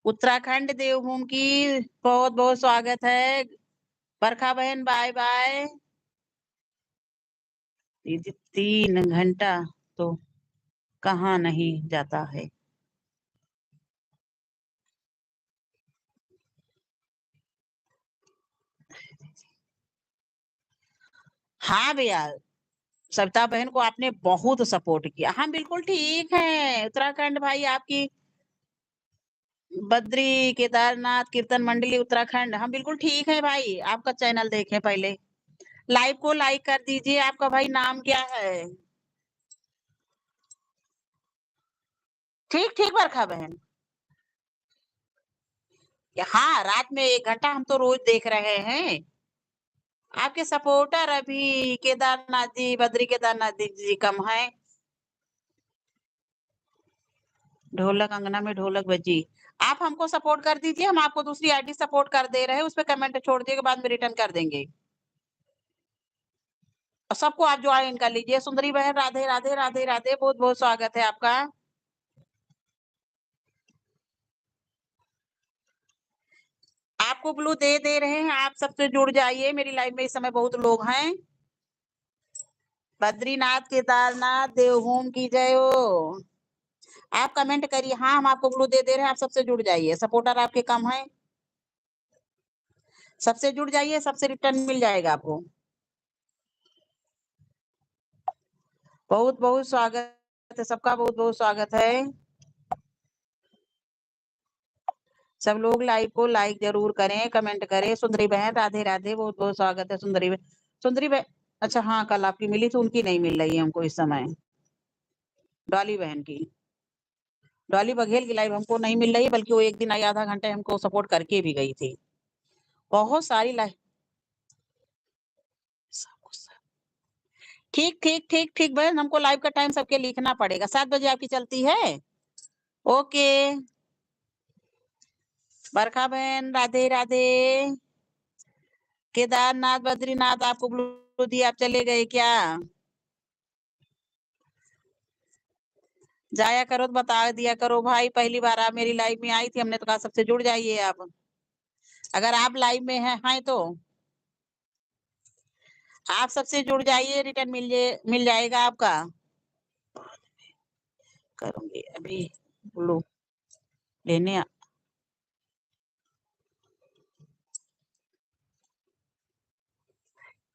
उत्तराखंड देवभूमि की बहुत-बहुत स्वागत है। बरखा बहन बाय-बाय। दीदी 3 घंटा तो कहाँ नहीं जाता है। हाँ भैया, सविता बहन को आपने बहुत सपोर्ट किया। हाँ, बिल्कुल ठीक है। उत्तराखंड भाई आपकी बद्री केदारनाथ कीर्तन मंडली उत्तराखंड, हाँ, बिल्कुल ठीक है भाई। आपका चैनल देखें पहले। लाइव को लाइक कर दीजिए। आपका भाई नाम क्या है? ठीक बरखा बहन। हाँ, रात में 1 घंटा हम तो रोज देख रहे हैं। आपके सपोर्टर अभी केदारनाथ जी, बद्री केदारनाथ जी कम हैं। ढोलक अंगना में ढोलक बजी। आप हमको सपोर्ट कर दीजिए, हम आपको दूसरी आईडी सपोर्ट कर दे रहे हैं, उसपे कमेंट छोड़ दीजिएगा, बाद में रिटर्न कर देंगे। और सबको आप ज्वाइन कर लीजिए। सुंदरी बहन राधे, राधे, राधे, राधे, बहुत-बहुत स्वागत है आपका। आपको ब्लू दे रहे हैं, आप सबसे जुड़ जाइए। मेरी लाइव में इस समय बहुत लोग हैं। बद्रीनाथ, केदारनाथ, देवभूमि की जय हो। आप कमेंट करिए। हाँ, हम आपको ब्लू दे रहे हैं, आप सबसे जुड़ जाइए। सपोर्टर आपके कम हैं। सबसे जुड़ जाइए, सबसे रिटर्न मिल जाएगा आपको। बहुत-बहुत स्वागत है, सबका बहुत-बहुत स्वागत है। सब लोग लाइव को लाइक ज़रूर करें, कमेंट करें। सुंदरी बहन राधे-राधे, बहुत-बहुत स्वागत है सुंदरी बहन। सुंदरी बहन अच्छा हाँ, कल आपकी मिली थी, उनकी नहीं मिल रही है हमको इस समय। डॉली बहन की। डॉली बघेल की लाइव हमको नहीं मिल रही है, बल्कि वो एक दिन आई, आधा घंटे हमको सपोर्ट करके भी गई थी। बहुत सारी लाइव ठीक बहन, हमको लाइव का टाइम सबके लिखना पड़ेगा। 7 बजे आपकी चलती है? ओके। बरखा बहन राधे-राधे। केदारनाथ, बद्रीनाथ आपको ब्लू दिया, आप चले गए क्या? जाया करो तो बता दिया करो भाई, पहली बार आप मेरी लाइव में आई थी, हमने तो कहा सबसे जुड़ जाइए आप। अगर आप लाइव में हैं तो आप सबसे जुड़ जाइए, रिटर्न मिल जाएगा आपका। करूँगी अभी ब्लू लेने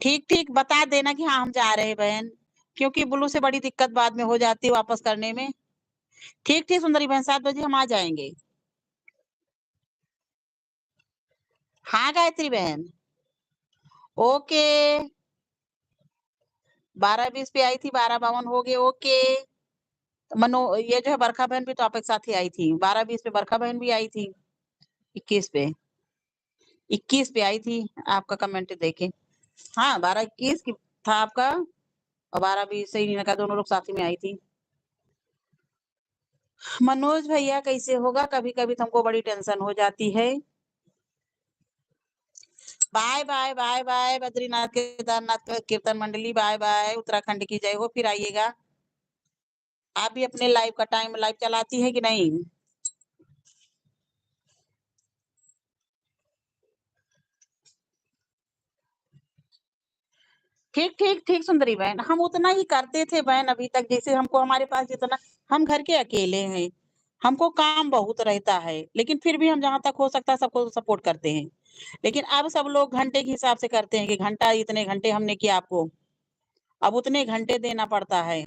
ठीक बता देना कि हाँ, हम जा रहे हैं बहन, क्योंकि ब्लू से बड़ी दिक्कत बाद में हो जाती है वापस करने में। ठीक सुंदरी बहन, 7 बजे हम आ जाएँगे। हाँ, गायत्री बहन। ओके। 12:20 पे आई थी, 12:52 हो गए, ओके। ये जो है बरखा बहन भी तो आपके साथ ही आई थी। 12:20 पे बरखा बहन भी आई थी। 21 पे 21 पे आई थी, आपका कमेंट देखे। हाँ, 12:21 की था आपका और 12:20 सही नहीं लगा, दोनों लोग साथ ही में आई थी। मनोज भैया कैसे होगा? कभी-कभी तो हमको बड़ी टेंशन हो जाती है। बाय बद्रीनाथ केदारनाथ कीर्तन मंडली, बाय उत्तराखंड की जय हो। फिर आइएगा। आप भी अपने लाइव का टाइम लाइव चलाती है कि नहीं? ठीक सुंदरी बहन, हम उतना ही करते थे बहन अभी तक, जैसे हमको हमारे पास जितना, हम घर के अकेले हैं, हमको काम बहुत रहता है, लेकिन फिर भी हम जहाँ तक हो सकता है सबको सपोर्ट करते हैं। लेकिन अब सब लोग घंटे के हिसाब से करते हैं कि घंटा इतने घंटे हमने किया आपको, अब उतने घंटे देना पड़ता है।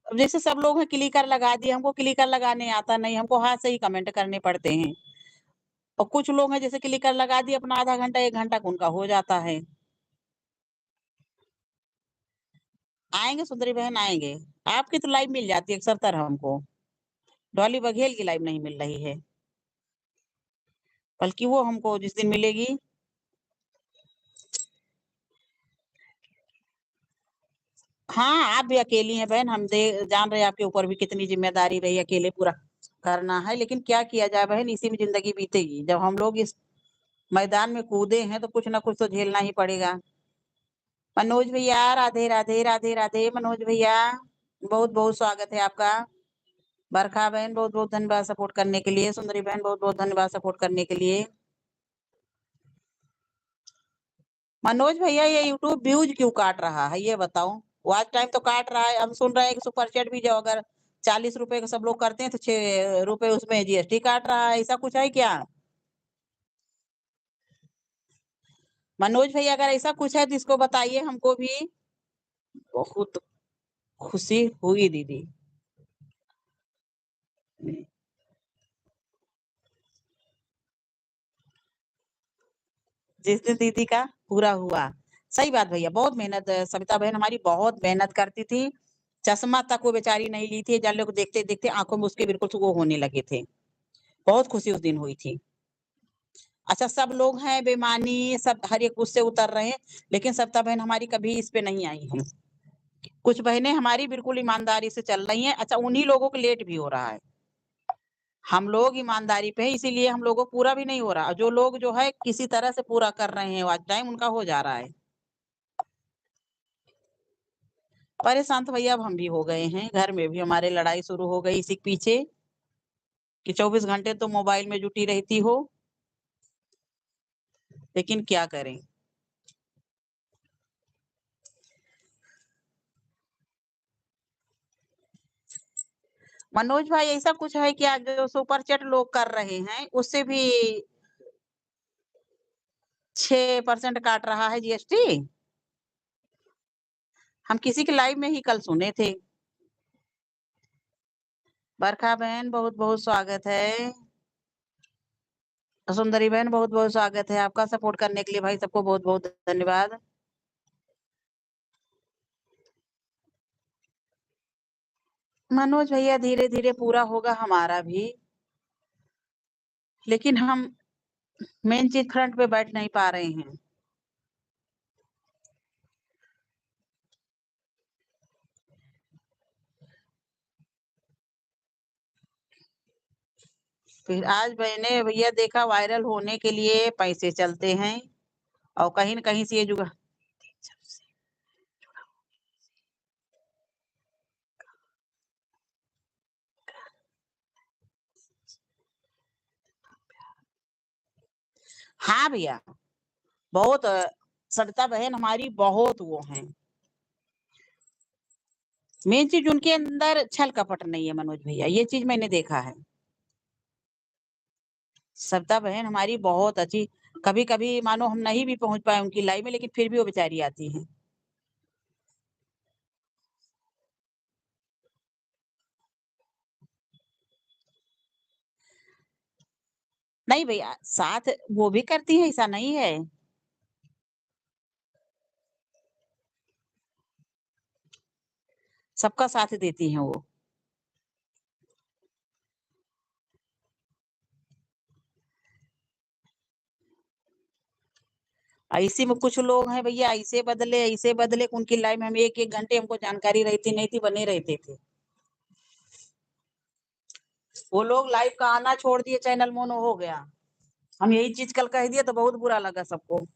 अब जैसे सब लोग हैं क्लिकर लगा दिए, हमको क्लिकर लगाने आता नहीं, हमको हाथ से ही कमेंट करने पड़ते हैं। और कुछ लोग हैं जैसे क्लिकर लगा दिए, अपना आधा घंटा 1 घंटा उनका हो जाता है। आएँगे सुंदरी बहन आएँगे। आपकी तो लाइव मिल जाती है अक्सरतर हमको। डॉली बघेल की लाइव नहीं मिल रही है। बल्कि वो हमको जिस दिन मिलेगी हाँ, आप भी अकेली हैं बहन, हम जान रहे हैं आपके ऊपर भी कितनी ज़िम्मेदारी रही, अकेले पूरा करना है, लेकिन क्या किया जाए बहन, इसी में ज़िंदगी बीतेगी। जब हम लोग इस मैदान में कूदे हैं, तो कुछ न कुछ तो झेलना ही पड़ेगा। मनोज भैया, राधे, राधे, राधे, राधे, मनोज भैया, बहुत-बहुत स्वागत है आपका। बरखा बहन, बहुत-बहुत धन्यवाद सपोर्ट करने के लिए। सुंदरी बहन, बहुत-बहुत धन्यवाद सपोर्ट करने के लिए। मनोज भैया, ये यूट्यूब व्यूज़ क्यों काट रहा है, ये बताओ? वॉच टाइम तो काट रहा है, हम सुन रहे हैं कि सुपर चैट भी जो अगर ₹40 का सब लोग करते हैं, तो ₹6 उसमें जीएसटी काट रहा है, ऐसा कुछ है क्या? मनोज भैया, अगर ऐसा कुछ है, तो इसको बताइए हमको भी। बहुत खुशी हुई दीदी। जिस दिन दीदी का पूरा हुआ। सही बात भैया, बहुत मेहनत सविता बहन हमारी बहुत मेहनत करती थी। चश्मा तक वो बेचारी नहीं ली थी, जब लोग देखते-देखते आँखों में उसके बिल्कुल से वो होने लगे थे। बहुत खुशी उस दिन हुई थी। अच्छा सब लोग हैं बेईमानी, सब हर एक उससे उतर रहे हैं, लेकिन सविता बहन हमारी कभी इस पे नहीं आई हैं। कुछ बहनें हमारी बिल्कुल ईमानदारी से चल रही हैं, अच्छा उन्हीं लोगों को लेट भी हो रहा है। हम लोग ईमानदारी पे हैं, इसीलिए हम लोगों को पूरा भी नहीं हो रहा। जो लोग जो है किसी तरह से पूरा कर रहे हैं वॉच टाइम, उनका हो जा रहा है। परेशान तो भैया अब हम भी हो गए हैं, घर में भी हमारे लड़ाई शुरू हो गई इसी के पीछे, कि 24 घंटे तो मोबाइल में जुटी रहती हो, लेकिन क्या करें? मनोज भाई ऐसा कुछ है क्या जो सुपर चैट लोग कर रहे हैं, उससे भी 6% काट रहा है जीएसटी? हम किसी के लाइव में ही कल सुने थे। बरखा बहन बहुत-बहुत स्वागत है। सुंदरी बहन बहुत-बहुत स्वागत है आपका सपोर्ट करने के लिए भाई सबको बहुत-बहुत धन्यवाद। मनोज भैया धीरे-धीरे पूरा होगा हमारा भी, लेकिन हम मेन चीज़ फ्रंट पे बैठ नहीं पा रहे हैं। फिर आज मैंने भैया देखा वायरल होने के लिए पैसे चलते हैं और कहीं न कहीं से ये जुगा हाँ भैया, बहुत सविता बहन हमारी बहुत वो हैं। मेन चीज़ उनके अंदर छल-कपट नहीं है मनोज भैया, ये चीज़ मैंने देखा है। सविता बहन हमारी बहुत अच्छी कभी-कभी मानो हम नहीं भी पहुँच पाए उनकी लाइव में, लेकिन फिर भी वो बेचारी आती हैं। नहीं भैया, साथ वो भी करती हैं, ऐसा नहीं है। सबका साथ देती हैं वो। ऐसे में कुछ लोग हैं भैया ऐसे बदले कि उनकी लाइव में हम 1-1 घंटे हमको जानकारी रहती नहीं थी, बने रहते थे। वो लोग लाइव का आना छोड़ दिए, चैनल मोनो हो गया। हम यही चीज़ कल कह दिए तो बहुत बुरा लगा सबको।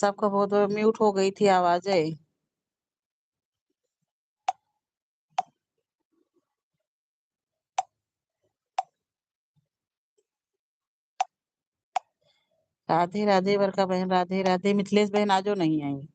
सबका बहुत म्यूट हो गई थी आवाजें। राधे राधे बरका बहन, राधे राधे। मिथिलेश बहन आजो नहीं आई।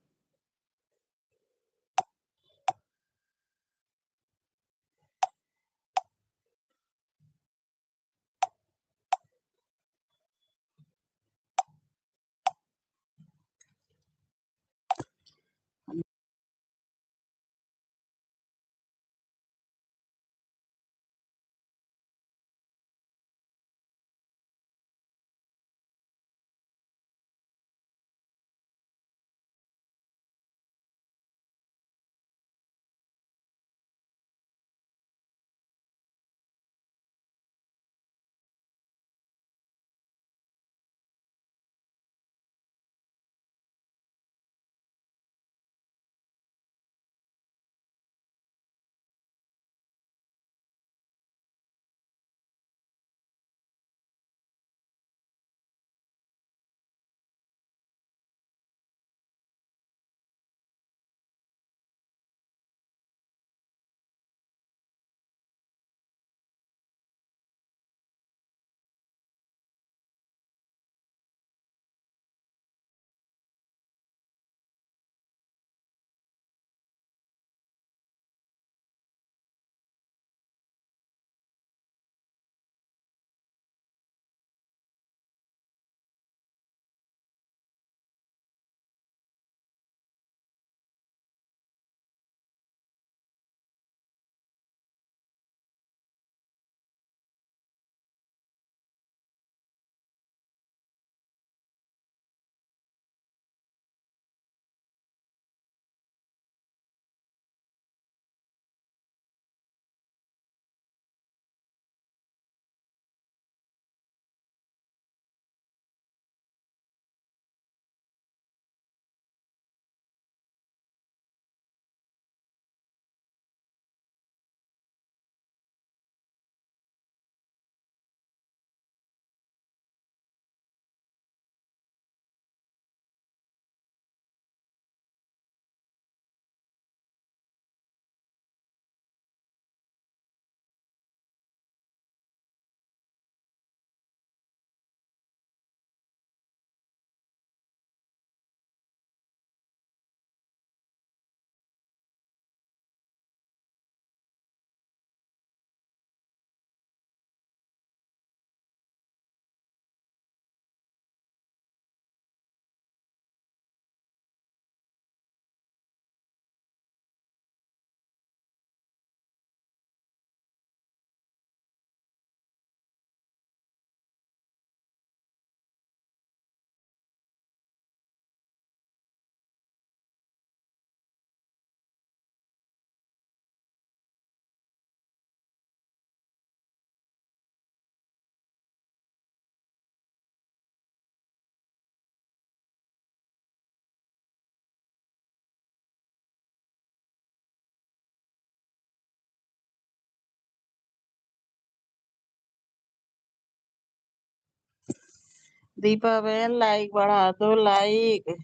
दीपा बहन लाइक बढ़ा दो, like.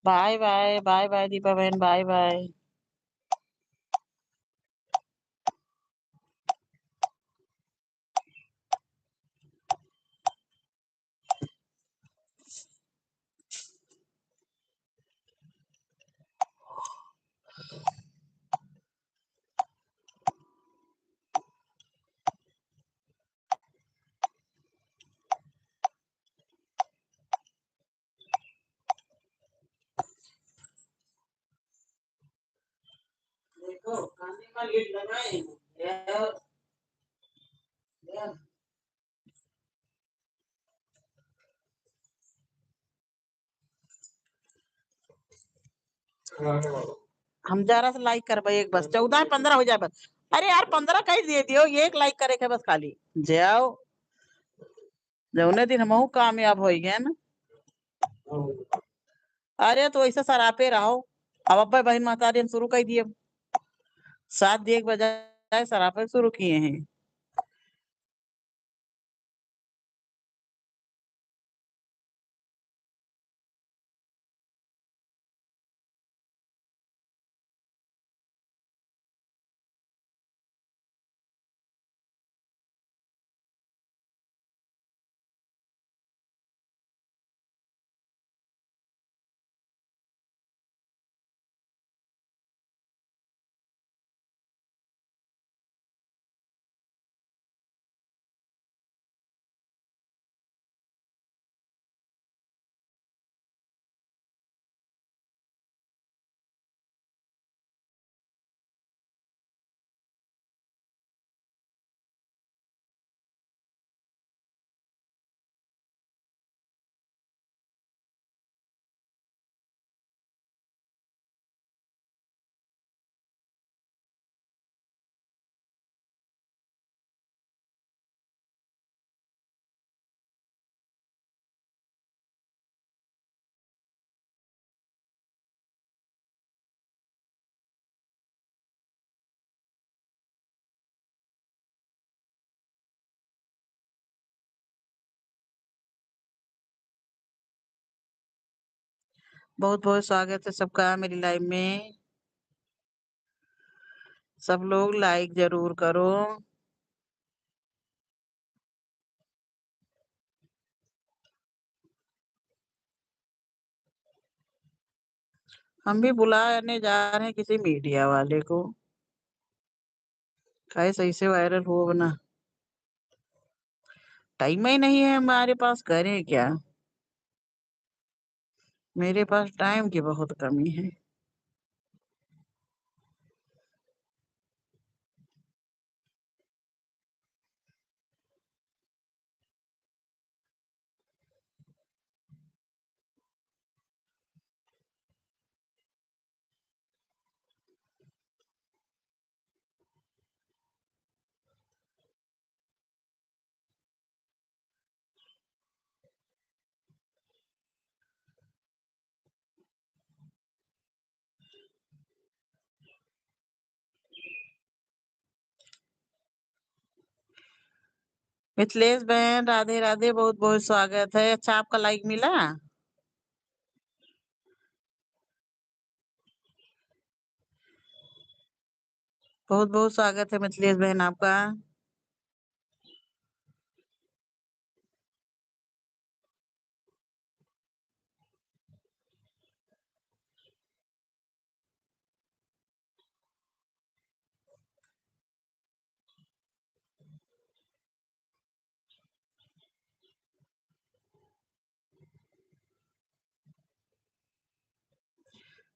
Bye bye, bye bye Deepa बहन, बाय बाय। देखो खाने का लेट लगाए। हम जरा से लाइक कर भाई, एक बस 14-15 हो जाए बस। अरे यार 15 कहीं दे दियो, ये एक लाइक करे के बस खाली जाओ। जौने दिन हमहू कामयाब हो गए ना। अरे तो ऐसा सरापे रहो। अब अब्बा बहन मातारी शुरू कर दिए। 7 एक बजाय सरापे शुरू किए हैं। बहुत-बहुत स्वागत है सबका मेरी लाइव में। सब लोग लाइक ज़रूर करो। हम भी बुलाने जा रहे हैं किसी मीडिया वाले को। काहे सही से वायरल हो ना। टाइम ही नहीं है हमारे पास, करें क्या? मेरे पास टाइम की बहुत कमी है। मिथिलेश बहन राधे-राधे, बहुत-बहुत स्वागत है। अच्छा आपका लाइक मिला? बहुत-बहुत स्वागत है मिथिलेश बहन आपका।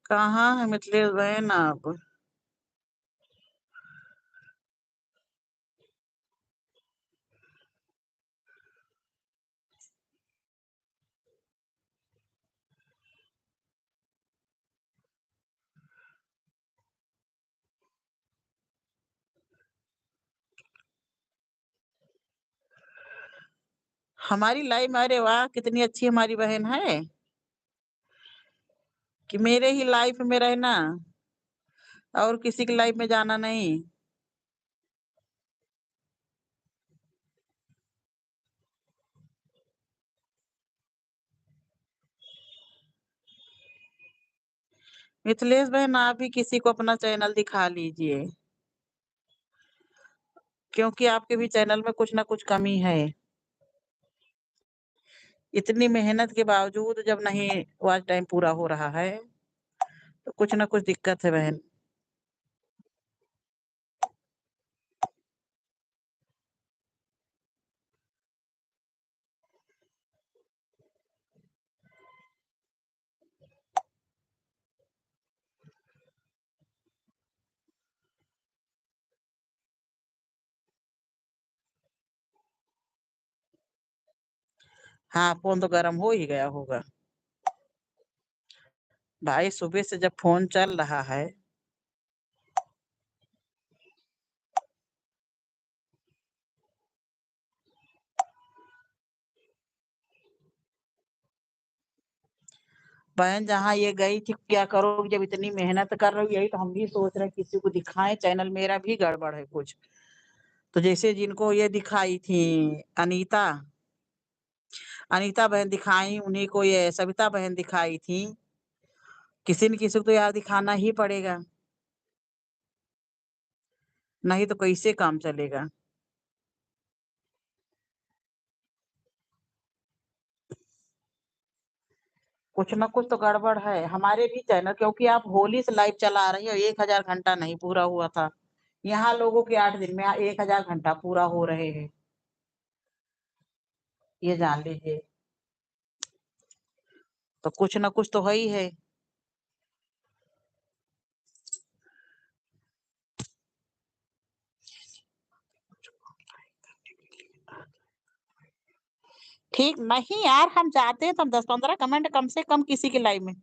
कहाँ है मिथिलेश बहन आप? हमारी लाइव में, अरे वाह! कितनी अच्छी हमारी बहन है कि मेरे ही लाइफ में रहना और किसी की लाइफ में जाना नहीं। मिथिलेश बहन आप भी किसी को अपना चैनल दिखा लीजिए, क्योंकि आपके भी चैनल में कुछ ना कुछ कमी है। इतनी मेहनत के बावजूद जब नहीं वॉच टाइम पूरा हो रहा है, तो कुछ ना कुछ दिक्कत है बहन। हाँ, फ़ोन तो गरम हो ही गया होगा। भाई सुबह से जब फ़ोन चल रहा है, बहन जहाँ ये गई थी क्या करोगी जब इतनी मेहनत कर रही हो, यही तो हम भी सोच रहे हैं किसी को दिखाएँ, चैनल मेरा भी गड़बड़ है कुछ। तो जैसे जिनको ये दिखाई थी अनीता अनीता बहन दिखाई, उन्हीं को ये सविता बहन दिखाई थी। किसी न किसी को तो यार दिखाना ही पड़ेगा, नहीं तो कैसे काम चलेगा। कुछ न कुछ तो गड़बड़ है। हमारे भी चैनल, क्योंकि आप होली से लाइव चला रही हो, 1000 घंटा नहीं पूरा हुआ था। यहाँ लोगों के 8 दिन में 1000 घंटा पूरा हो रहे हैं, ये जान लीजिए। तो कुछ न कुछ तो है ही है। ठीक नहीं यार, हम चाहते हैं तो हम 10-15 कमेंट कम से कम किसी के लाइव में।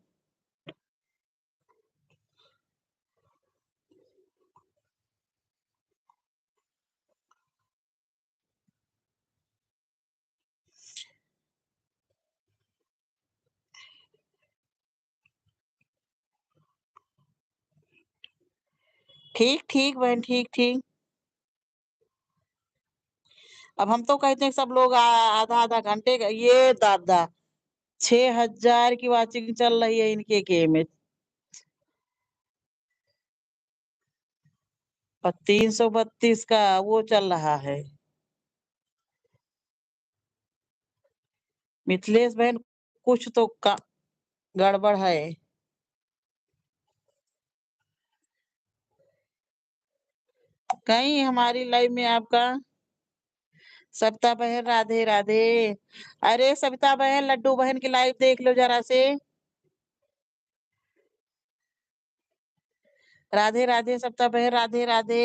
ठीक, ठीक बहन, ठीक, ठीक। अब हम तो कहते हैं सब लोग आधा-आधा घंटे का ये दादा! 6,000 की वॉचिंग चल रही है इनके के में। और 332 का वो चल रहा है। मिथिलेश बहन, कुछ तो गड़बड़ है। कहीं हमारी लाइव में आपका सविता बहन, राधे राधे। अरे सविता बहन, लड्डू बहन की लाइव देख लो जरा से। राधे राधे सविता बहन, राधे राधे।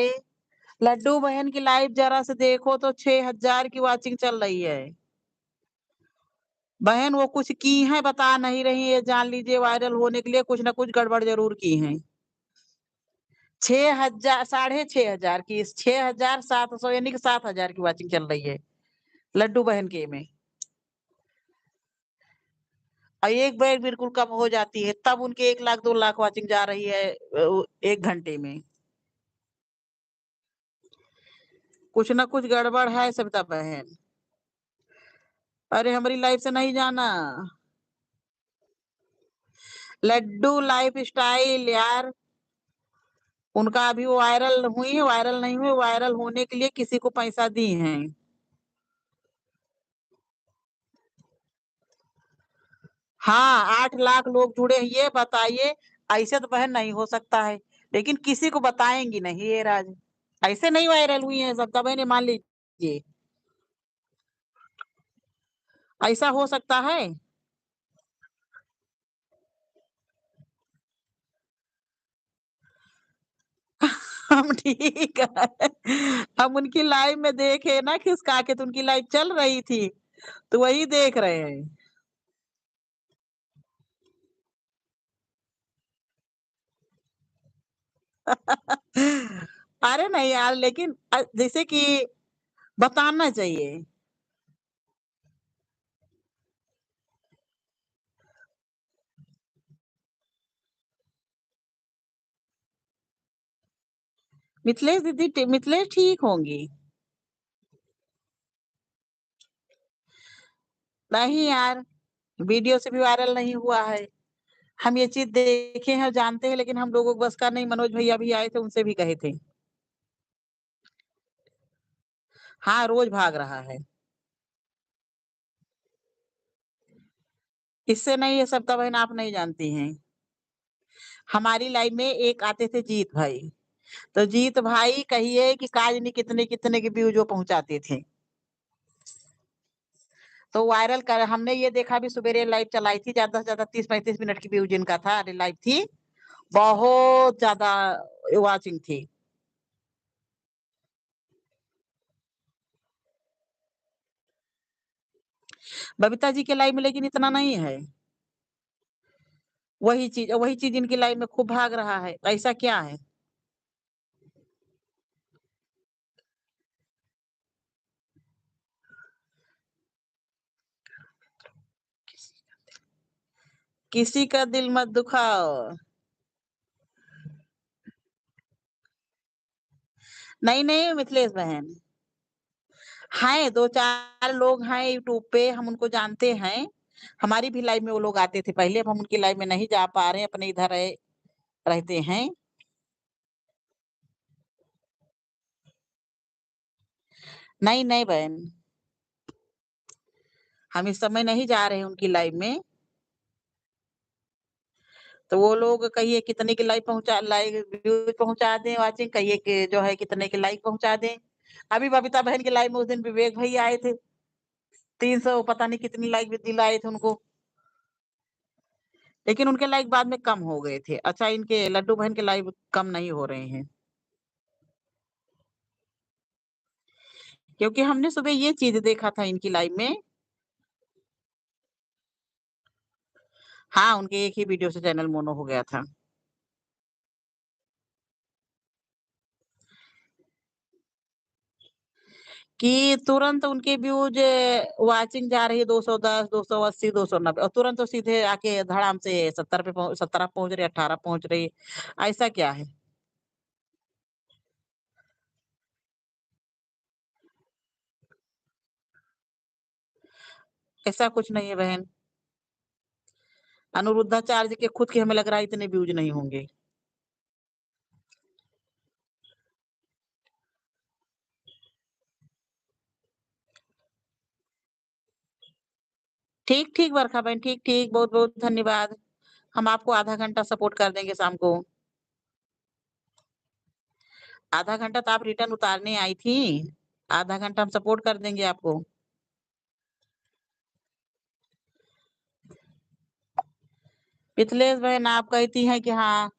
लड्डू बहन की लाइव जरा से देखो तो 6,000 की वॉचिंग चल रही है। बहन वो कुछ की है, बता नहीं रही है, जान लीजिए वायरल होने के लिए कुछ ना कुछ गड़बड़ जरूर की है। 6,000, 6,500 की, 6,700 यानी कि 7,000 की वॉचिंग चल रही है लड्डू बहन के में। और एक बैग बिल्कुल कम हो जाती है तब उनके 1 लाख 2 लाख वॉचिंग जा रही है 1 घंटे में। कुछ ना कुछ गड़बड़ है सविता बहन। अरे हमारी लाइफ से नहीं जाना। लड्डू लाइफ स्टाइल यार, उनका अभी वो वायरल हुई है, वायरल नहीं हुई, वायरल होने के लिए किसी को पैसा दी हैं। हाँ, 8 लाख लोग जुड़े हैं, ये बताइए। ऐसे तो बहन नहीं हो सकता है, लेकिन किसी को बताएंगी नहीं ये राज। ऐसे नहीं वायरल हुई है सबका बहन, मान लीजिए। ऐसा हो सकता है? हम ठीक है। हम उनकी लाइव में देखे ना खिसका के, तो उनकी लाइव चल रही थी तो वही देख रहे हैं। अरे नहीं यार, लेकिन जैसे कि बताना चाहिए। मिथिलेश दीदी, मिथिलेश ठीक होंगी। नहीं यार, वीडियो से भी वायरल नहीं हुआ है। हम ये चीज देखे हैं और जानते हैं, लेकिन हम लोगों को बस का नहीं। मनोज भैया भी आए थे, उनसे भी कहे थे। हाँ, रोज भाग रहा है। इससे नहीं, ये सब तो बहन आप नहीं जानती हैं। हमारी लाइफ में एक आते थे जीत भाई। तो जीत भाई कहिए कि काज नहीं कितने कितने के व्यूज वो पहुंचाते थे। तो वायरल कर, हमने ये देखा भी, सवेरे लाइव चलाई थी, ज्यादा से ज्यादा 30-35 मिनट की व्यूज इनका था, अरे लाइव थी। बहुत ज्यादा वॉचिंग थी। बबीता जी के लाइव में लेकिन इतना नहीं है। वही चीज इनकी लाइव में खूब भाग रहा है, ऐसा क्या है? किसी का दिल मत दुखाओ। नहीं नहीं मिथिलेश बहन, हैं 2-4 लोग हैं यूट्यूब पे, हम उनको जानते हैं। हमारी भी लाइव में वो लोग आते थे पहले, अब हम उनकी लाइव में नहीं जा पा रहे हैं, अपने इधर रहते हैं। नहीं नहीं बहन, हम इस समय नहीं जा रहे हैं उनकी लाइव में। तो वो लोग कहिए कितने की लाइव व्यूज पहुंचा दें, वाचिंग कहिए कि जो है कितने के लाइक पहुंचा दें। अभी बबीता बहन की लाइव में उस दिन विवेक भैया आए थे, 300 पता नहीं कितनी लाइक भी दिलाए थे उनको। लेकिन उनके लाइक बाद में कम हो गए थे। अच्छा, इनके लड्डू बहन के लाइव कम नहीं हो रहे हैं, क्योंकि हमने सुबह ये चीज देखा था इनकी लाइव में। हाँ, उनके एक ही वीडियो से चैनल मोनो हो गया था। कि तुरंत उनके व्यूज वाचिंग जा रही है 210, 280, 290, और तुरंत तो सीधे आके धड़ाम से 70 पे 17 पहुंच रही, 18 पहुंच रही। ऐसा क्या है? ऐसा कुछ नहीं है बहन। अनुरुद्धाचार्य के खुद के हमें लग रहा है इतने व्यूज नहीं होंगे। ठीक ठीक बरखा बहन, ठीक ठीक, बहुत बहुत धन्यवाद। हम आपको आधा घंटा सपोर्ट कर देंगे शाम को। आधा घंटा तो आप रिटर्न उतारने आई थी, आधा घंटा हम सपोर्ट कर देंगे आपको। मिथिलेश बहन आप कहती हैं कि हाँ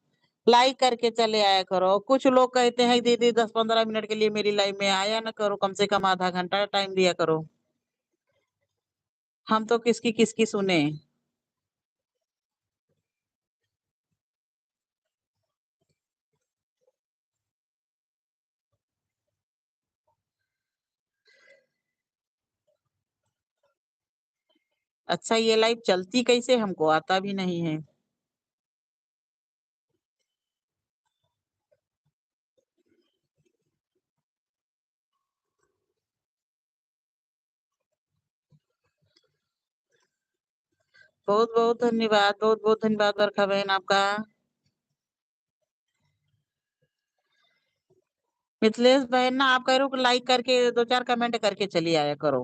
लाइक करके चले आया करो, कुछ लोग कहते हैं दीदी 10-15 मिनट के लिए मेरी लाइव में आया ना करो, कम से कम आधा घंटा टाइम दिया करो। हम तो किसकी किसकी सुने। अच्छा ये लाइव चलती कैसे, हमको आता भी नहीं है। बहुत बहुत धन्यवाद, बहुत बहुत धन्यवाद बरखा बहन आपका। मिथिलेश बहन ना आप कह रहे हो कि लाइक करके 2-4 कमेंट करके चली आया करो।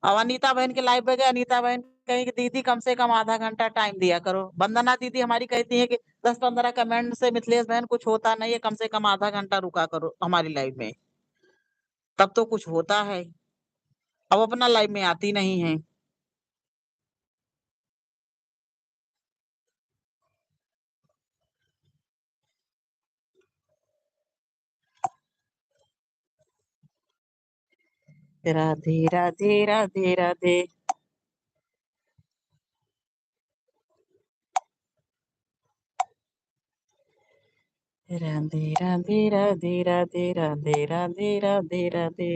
अब अनीता बहन के लाइव पे गए, अनीता बहन कहीं कि दीदी कम से कम आधा घंटा टाइम दिया करो। वंदना दीदी हमारी कहती है कि 10-15 कमेंट से मिथिलेश बहन कुछ होता नहीं है, कम से कम आधा घंटा रुका करो हमारी लाइव में, तब तो कुछ होता है। अब अपना लाइव में आती नहीं है। राधे राधे राधे राधे। राधे राधे राधे राधे राधे राधे राधे राधे।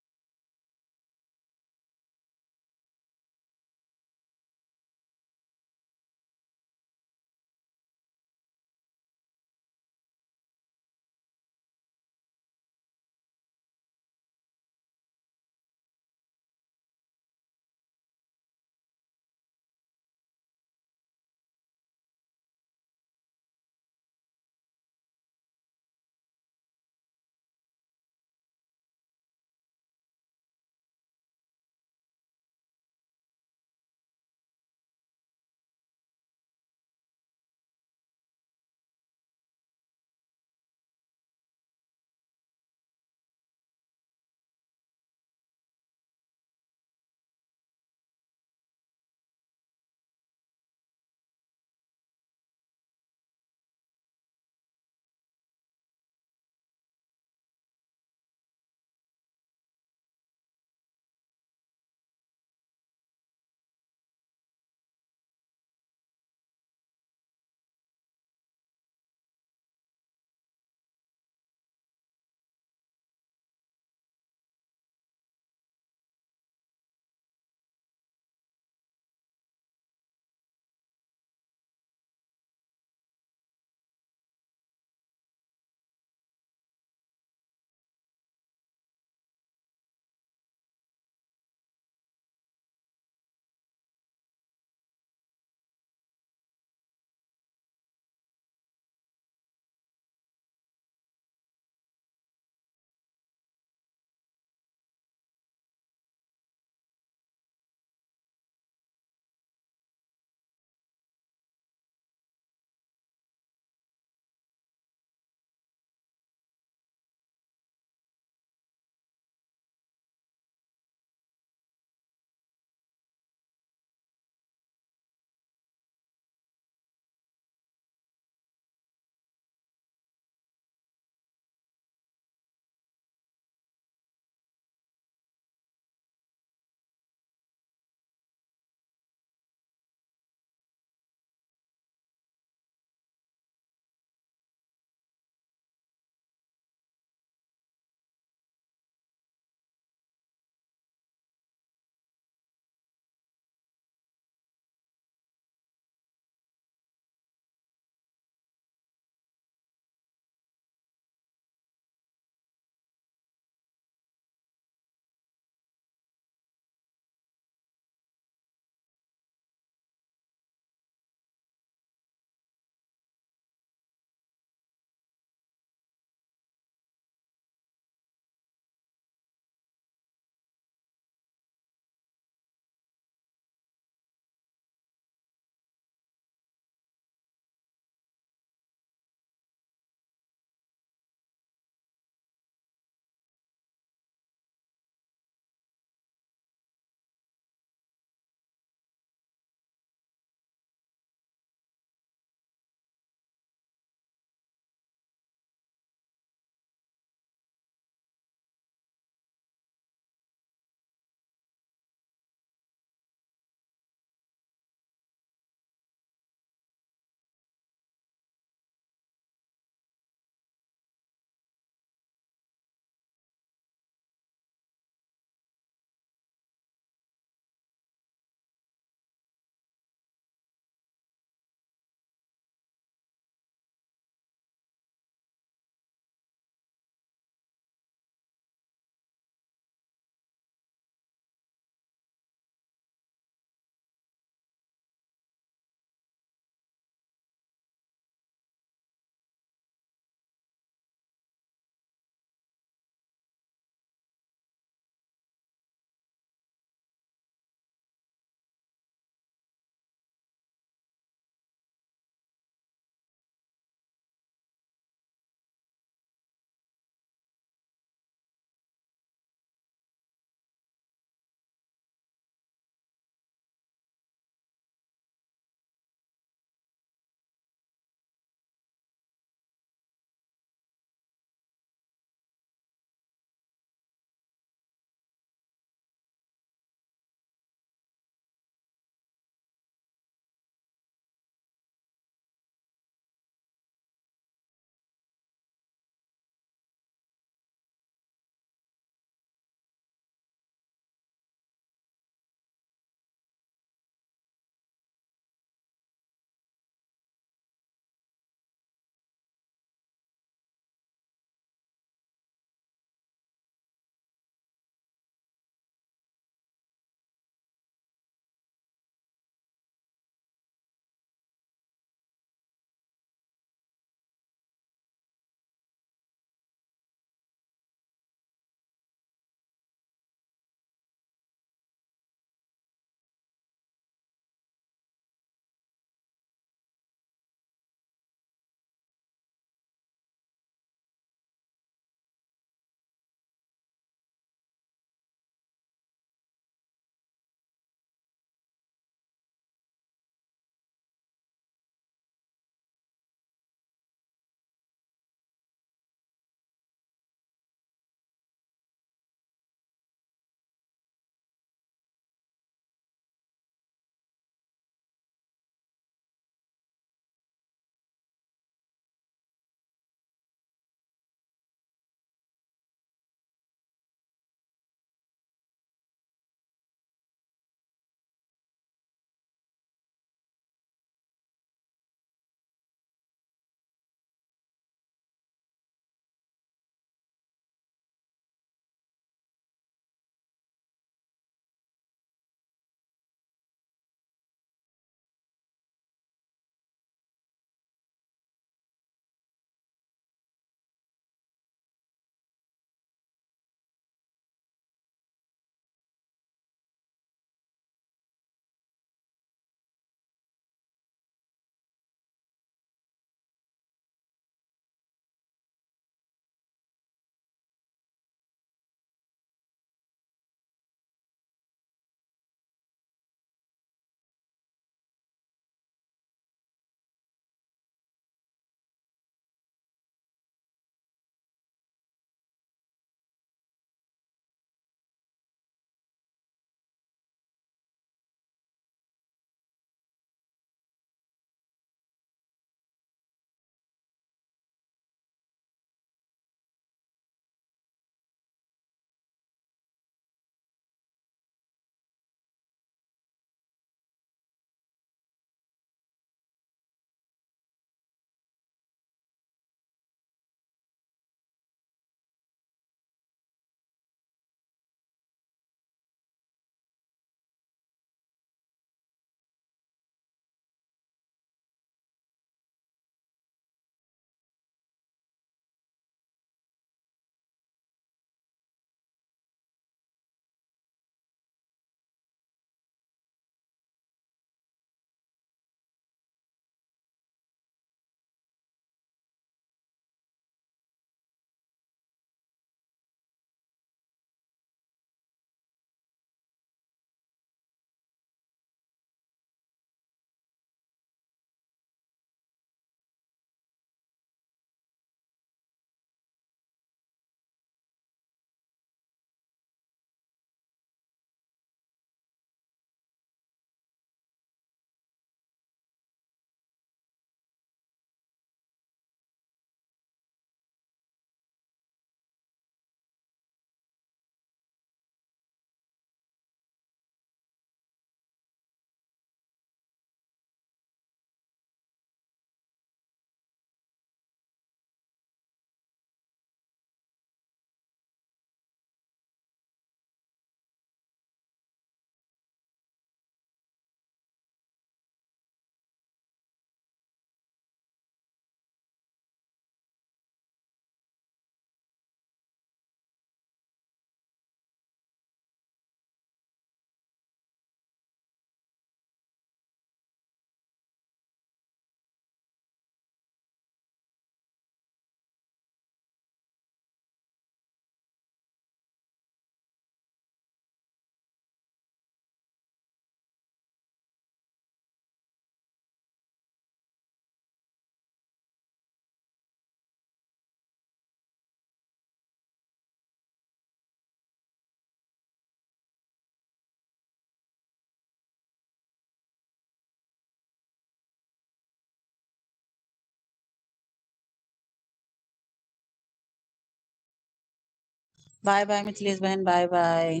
बाय बाय मिथिलेश बहन, बाय बाय।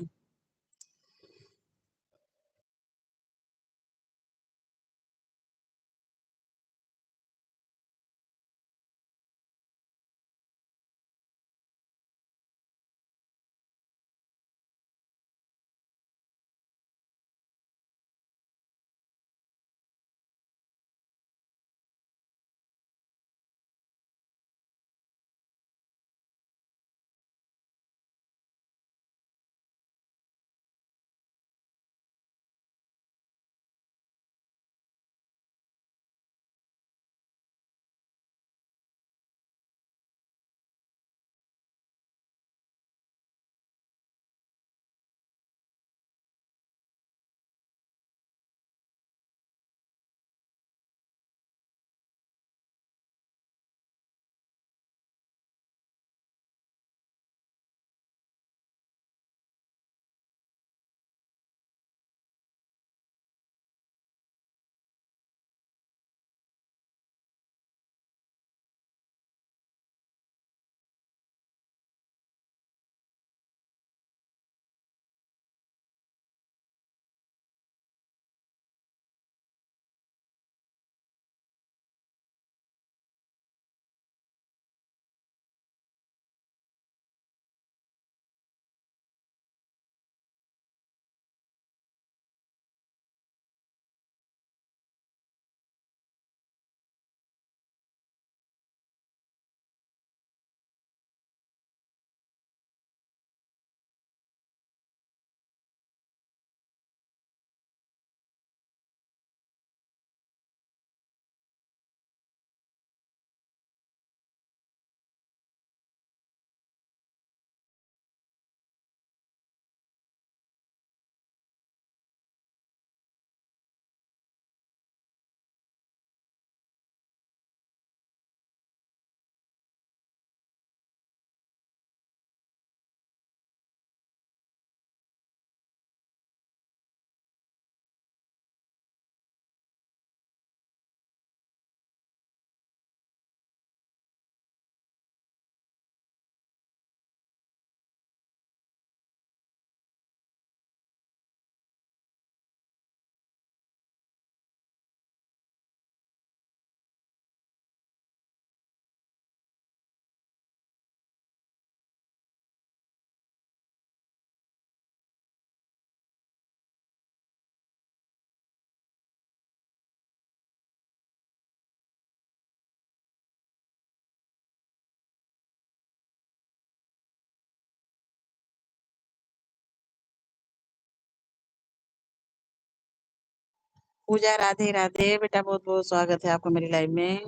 पूजा राधे राधे बेटा, बहुत बहुत स्वागत है आपका मेरी लाइव में।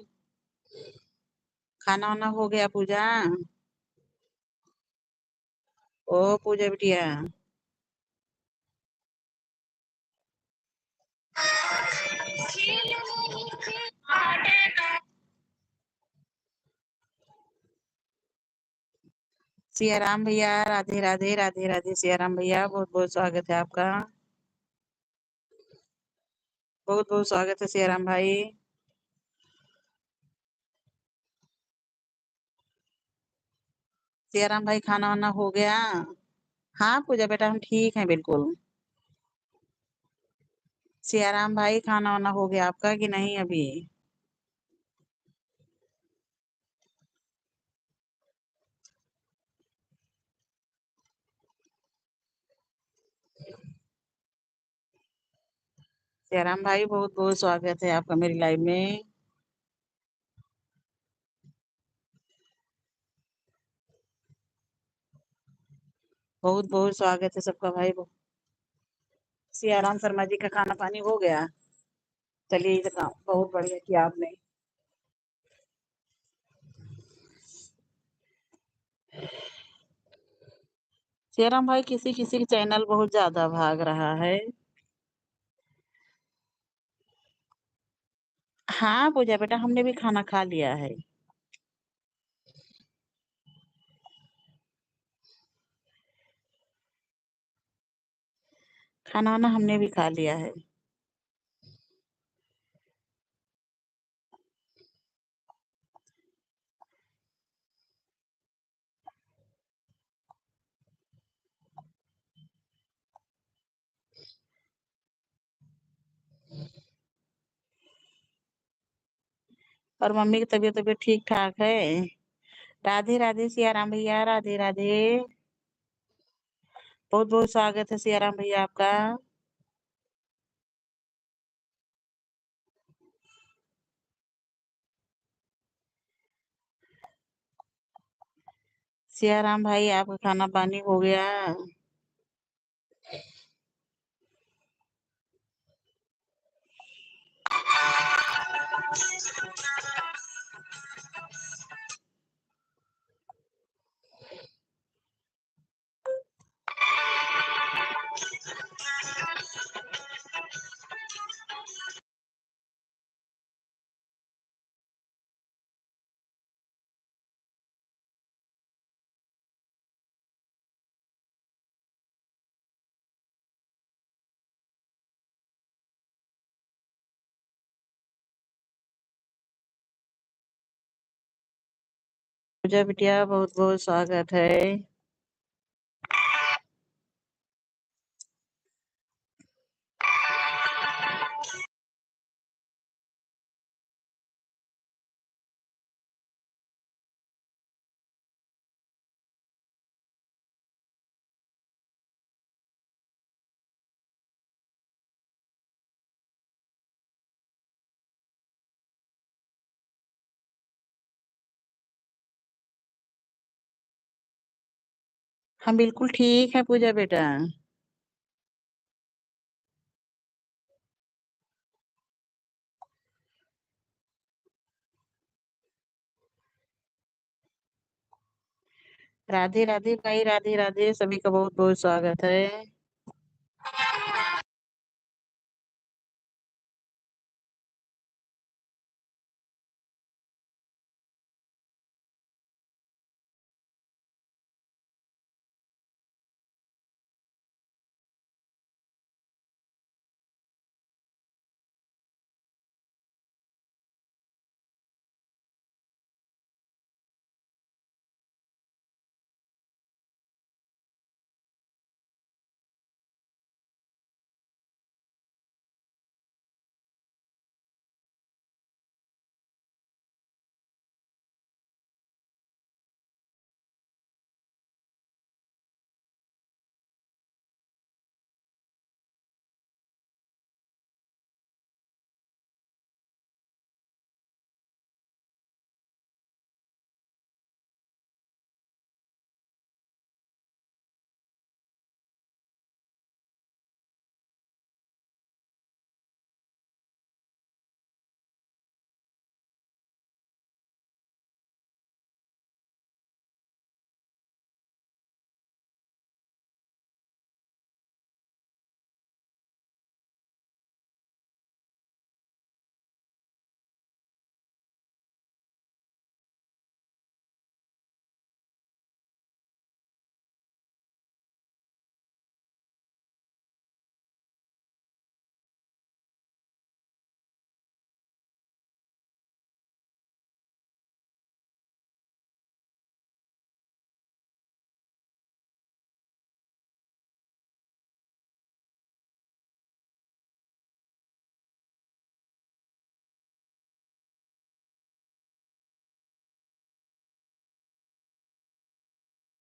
खाना वाना हो गया पूजा? ओ पूजा बिटिया, सियाराम भैया, राधे राधे राधे राधे। सियाराम भैया, बहुत बहुत स्वागत है आपका, बहुत बहुत स्वागत है सियाराम भाई। सियाराम भाई, खाना वाना हो गया? हाँ पूजा बेटा, हम ठीक हैं बिल्कुल। सियाराम भाई, खाना वाना हो गया आपका कि नहीं अभी? सियाराम भाई, बहुत बहुत स्वागत है आपका मेरी लाइव में। बहुत बहुत स्वागत है सबका भाई। सियाराम शर्मा जी का खाना पानी हो गया? चलिए, ये तो काम बहुत बढ़िया किया आपने। सियाराम भाई, किसी किसी के चैनल बहुत ज्यादा भाग रहा है। हाँ पूजा बेटा, हमने भी खाना खा लिया है। खाना वाना हमने भी खा लिया है। और मम्मी की तबीयत ठीक ठाक है। राधे राधे सियाराम भैया, राधे राधे। बहुत बहुत स्वागत है सियाराम भैया आपका। सियाराम भाई, आपका खाना पानी हो गया? पूजा बिटिया, बहुत बहुत स्वागत है। हम बिल्कुल ठीक है पूजा बेटा। राधे राधे भाई, राधे राधे, सभी का बहुत बहुत स्वागत है।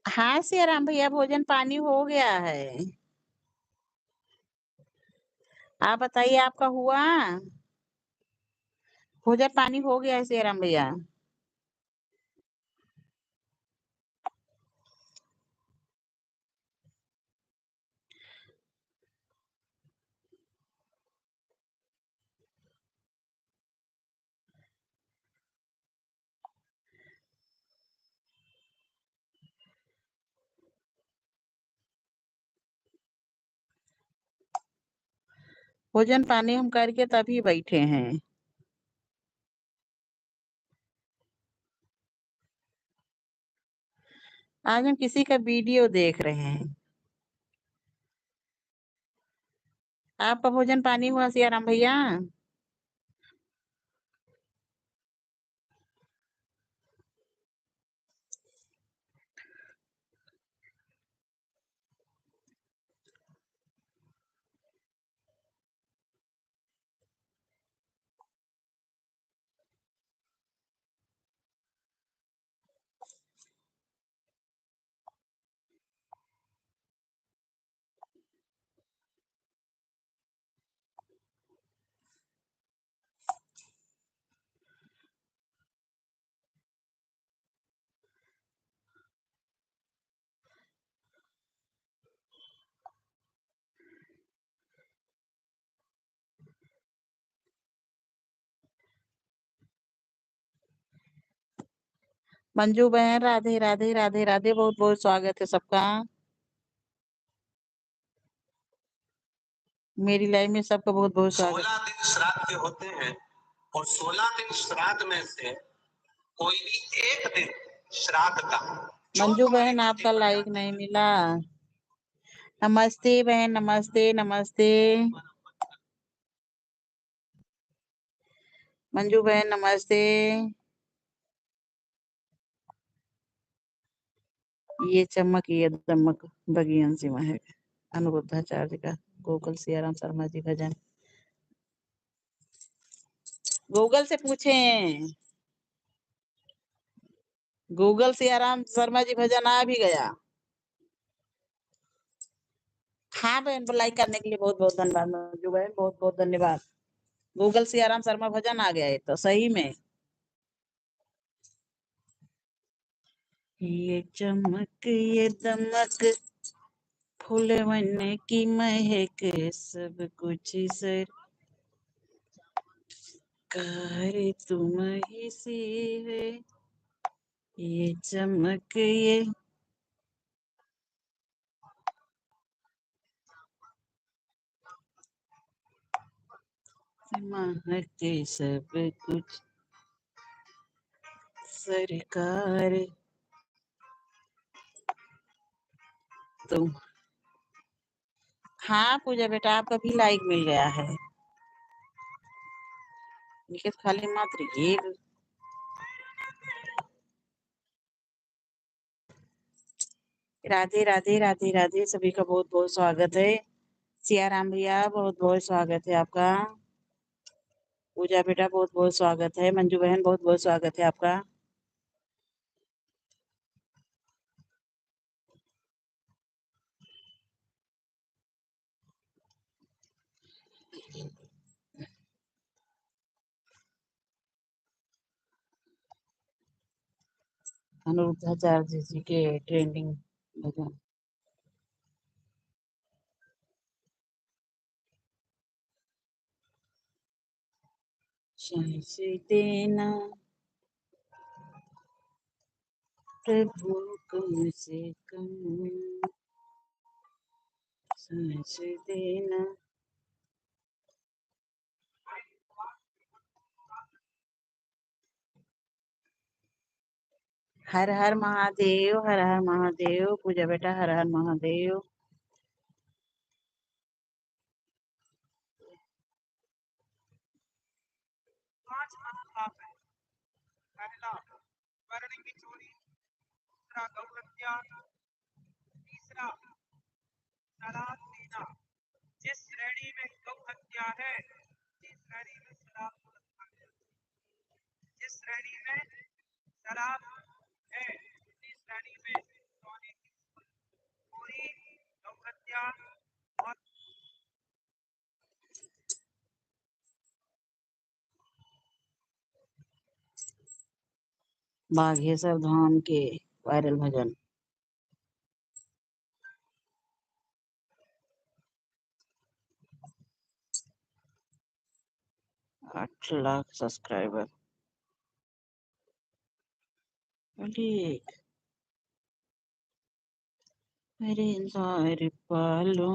हाँ सियाराम भैया, भोजन पानी हो गया है। आप बताइए, आपका हुआ? भोजन पानी हो गया है सियाराम भैया। भोजन पानी हम करके तभी बैठे हैं। आज हम किसी का वीडियो देख रहे हैं। आपका भोजन पानी हुआ सियाराम भैया? मंजू बहन राधे राधे राधे राधे, बहुत बहुत स्वागत है सबका। मेरी लाइफ में सबका बहुत बहुत स्वागत। 16 दिन श्राद्ध के होते हैं और 16 दिन श्राद्ध में से कोई भी एक दिन श्राद्ध का मंजू बहन आपका लाइक नहीं मिला। नमस्ते बहन, नमस्ते नमस्ते। मंजू बहन नमस्ते। ये चमक ये दमक बगियन सी महक, अनिरुद्धाचार्य का गूगल सियाराम शर्मा जी भजन। गूगल से पूछें, गूगल सियाराम शर्मा जी भजन आ भी गया। हाँ बहन, लाइक करने के लिए बहुत बहुत धन्यवाद मंजू बहन, बहुत बहुत धन्यवाद। गूगल सियाराम शर्मा भजन आ गया है तो सही में। ये चमक ये दमक फूलवन की महक, सब कुछ सर कार तुम ही सी है। ये चमक ये महक, सब कुछ सरकार तुम। हाँ पूजा बेटा, आपका भी लाइक मिल गया है। निकेत खाली मात्र ये राधे राधे राधे राधे, सभी का बहुत बहुत स्वागत है। सियाराम भैया बहुत बहुत स्वागत है आपका। पूजा बेटा बहुत बहुत स्वागत है। मंजू बहन बहुत बहुत स्वागत है आपका। अनिरुद्धाचार्य जी के ट्रेंडिंग भजन। सांस देना प्रभु कम से कम, सांस देना। हर हर महादेव, हर हर महादेव। पूजा बेटा हर हर महादेव। पांच अनुपाप है। पहला वर्ण की चोरी, दूसरा गौ हत्या, तीसरा शराब पीना। जिस श्रेणी में गौ हत्या है उसी श्रेणी में शराब को रखा गया। जिस श्रेणी में शराब है उसी श्रेणी में सोने की चोरी, गौ हत्या और बागेश्वर धाम के वायरल भजन। 8 लाख सब्सक्राइबर। अरे मेरे इंतजार पालो।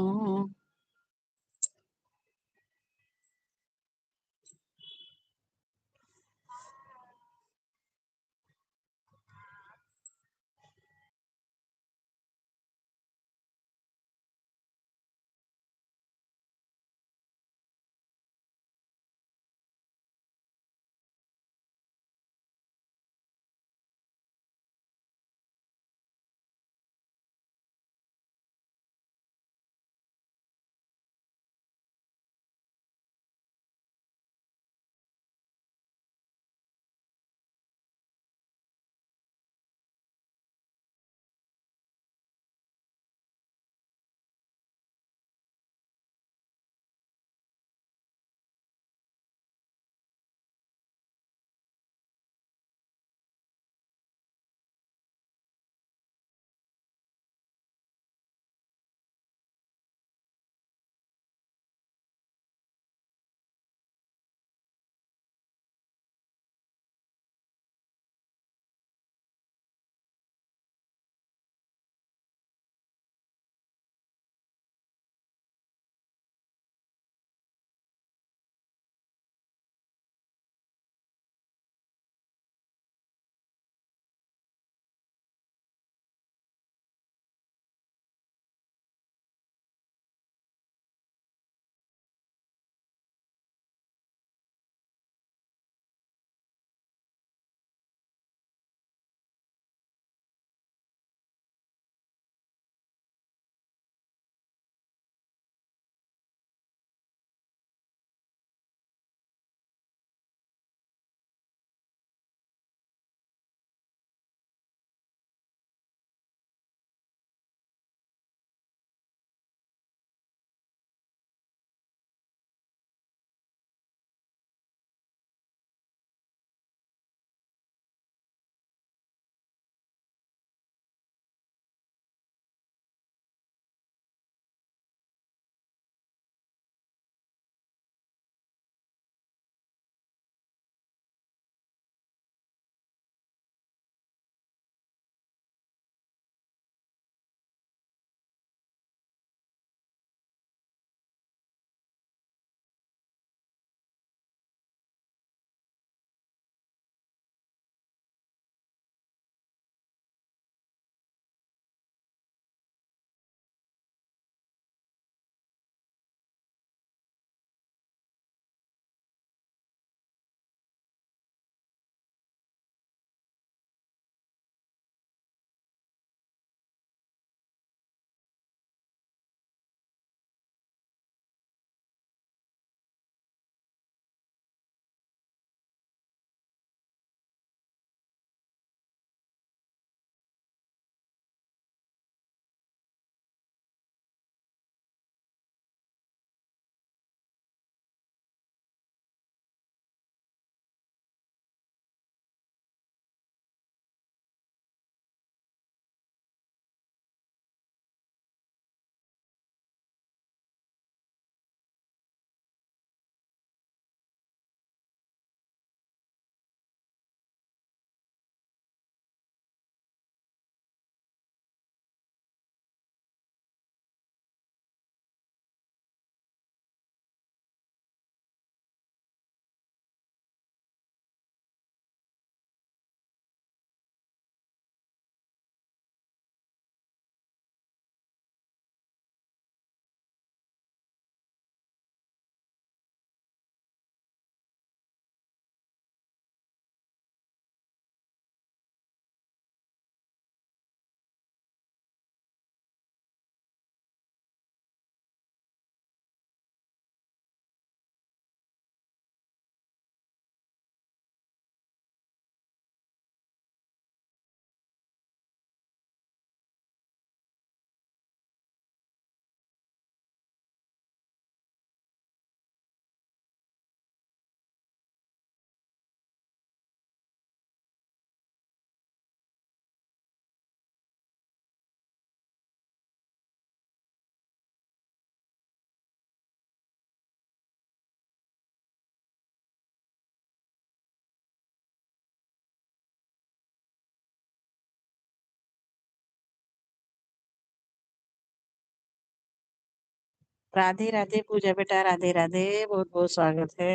राधे राधे पूजा बेटा, राधे राधे, बहुत बहुत स्वागत है।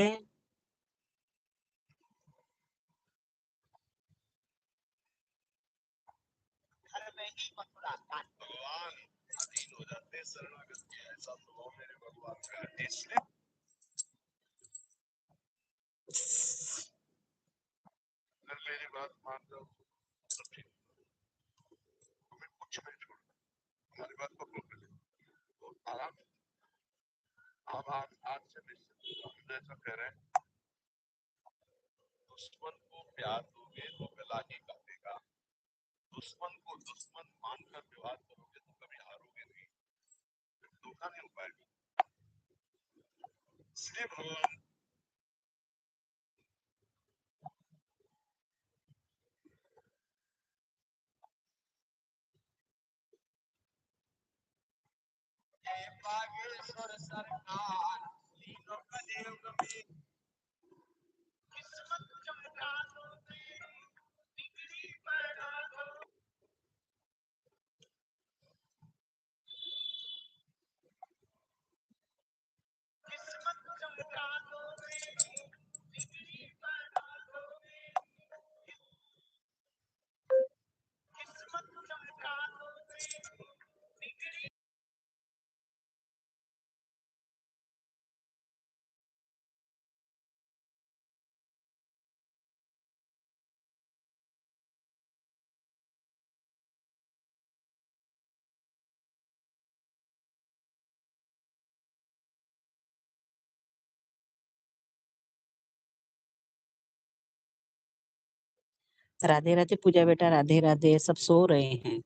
घर में ही मथुरा कांड। भगवान अधीन हो जाते, शरणागत के ऐसा स्वभाव मेरे भगवान का है। इसलिए अगर मेरी बात मान जाओ तो ठीक, हमें कुछ नहीं छोड़ना, हमारी बात को बोल ले तो आराम से। हम आज से निश्चित हम जैसा कह रहे हैं, दुश्मन को प्यार दोगे तो गला ही काटेगा, दुश्मन को दुश्मन मानकर व्यवहार करोगे तो कभी हारोगे नहीं, धोखा नहीं हो पाएगा। इसलिए भगवान बागेश्वर सरकार तीनों कलयुग में किस्मत चमका दोगे, बिगड़ी बना दो। किस्मत चमका दोगे, बिगड़ी बना दोगे। किस्मत चमका दोगे, बिगड़ी। राधे राधे पूजा बेटा, राधे राधे, सब सो रहे हैं।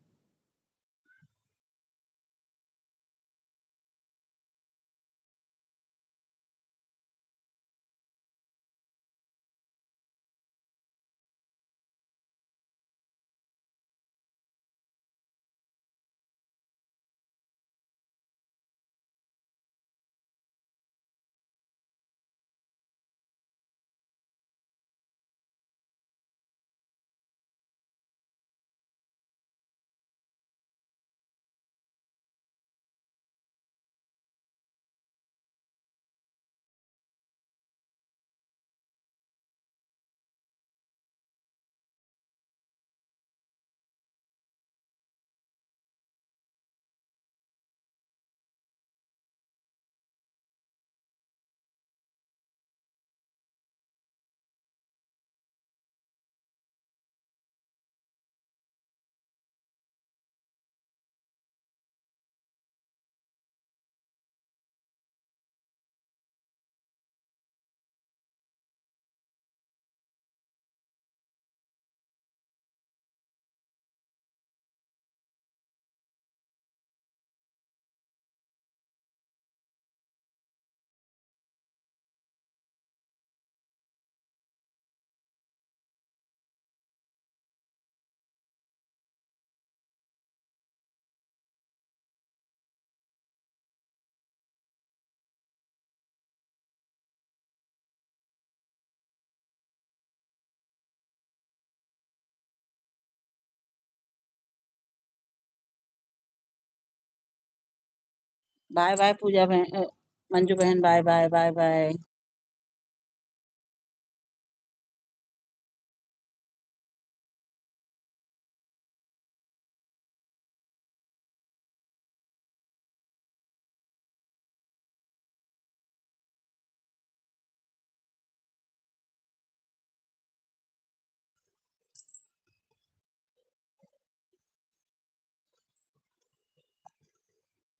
बाय बाय पूजा बहन, मंजू बहन, बाय बाय, बाय बाय।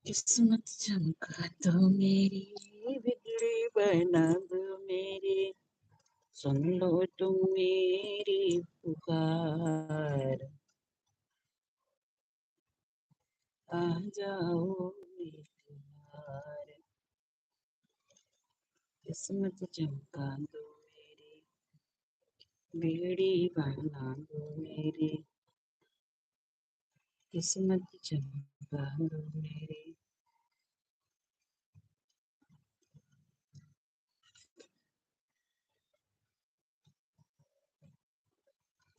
किस्मत चमका दो मेरी, बिगड़ी बना दो मेरी, सुन लो तुम मेरी पुकार, आ जाओ मेरे द्वार। किस्मत चमका दो मेरी, बिगड़ी बना दो मेरी, किस्मत चमका दो मेरी।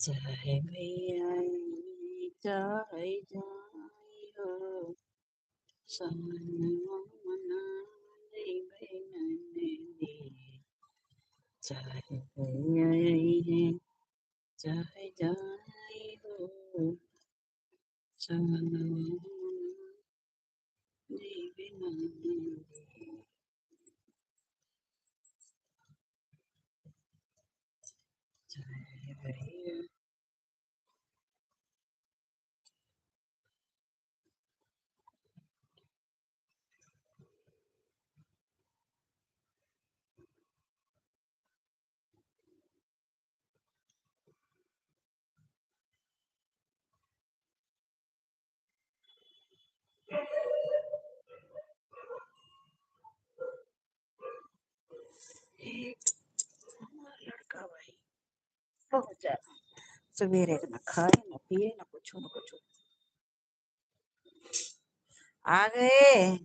चाहे भैया चाहे जाई हो, सन मना चाहे कोई आई है चाहे जाए हो चाहे भैया लड़का भाई बहुत ज्यादा सवेरे न खाए न पिए न कुछ आ गए।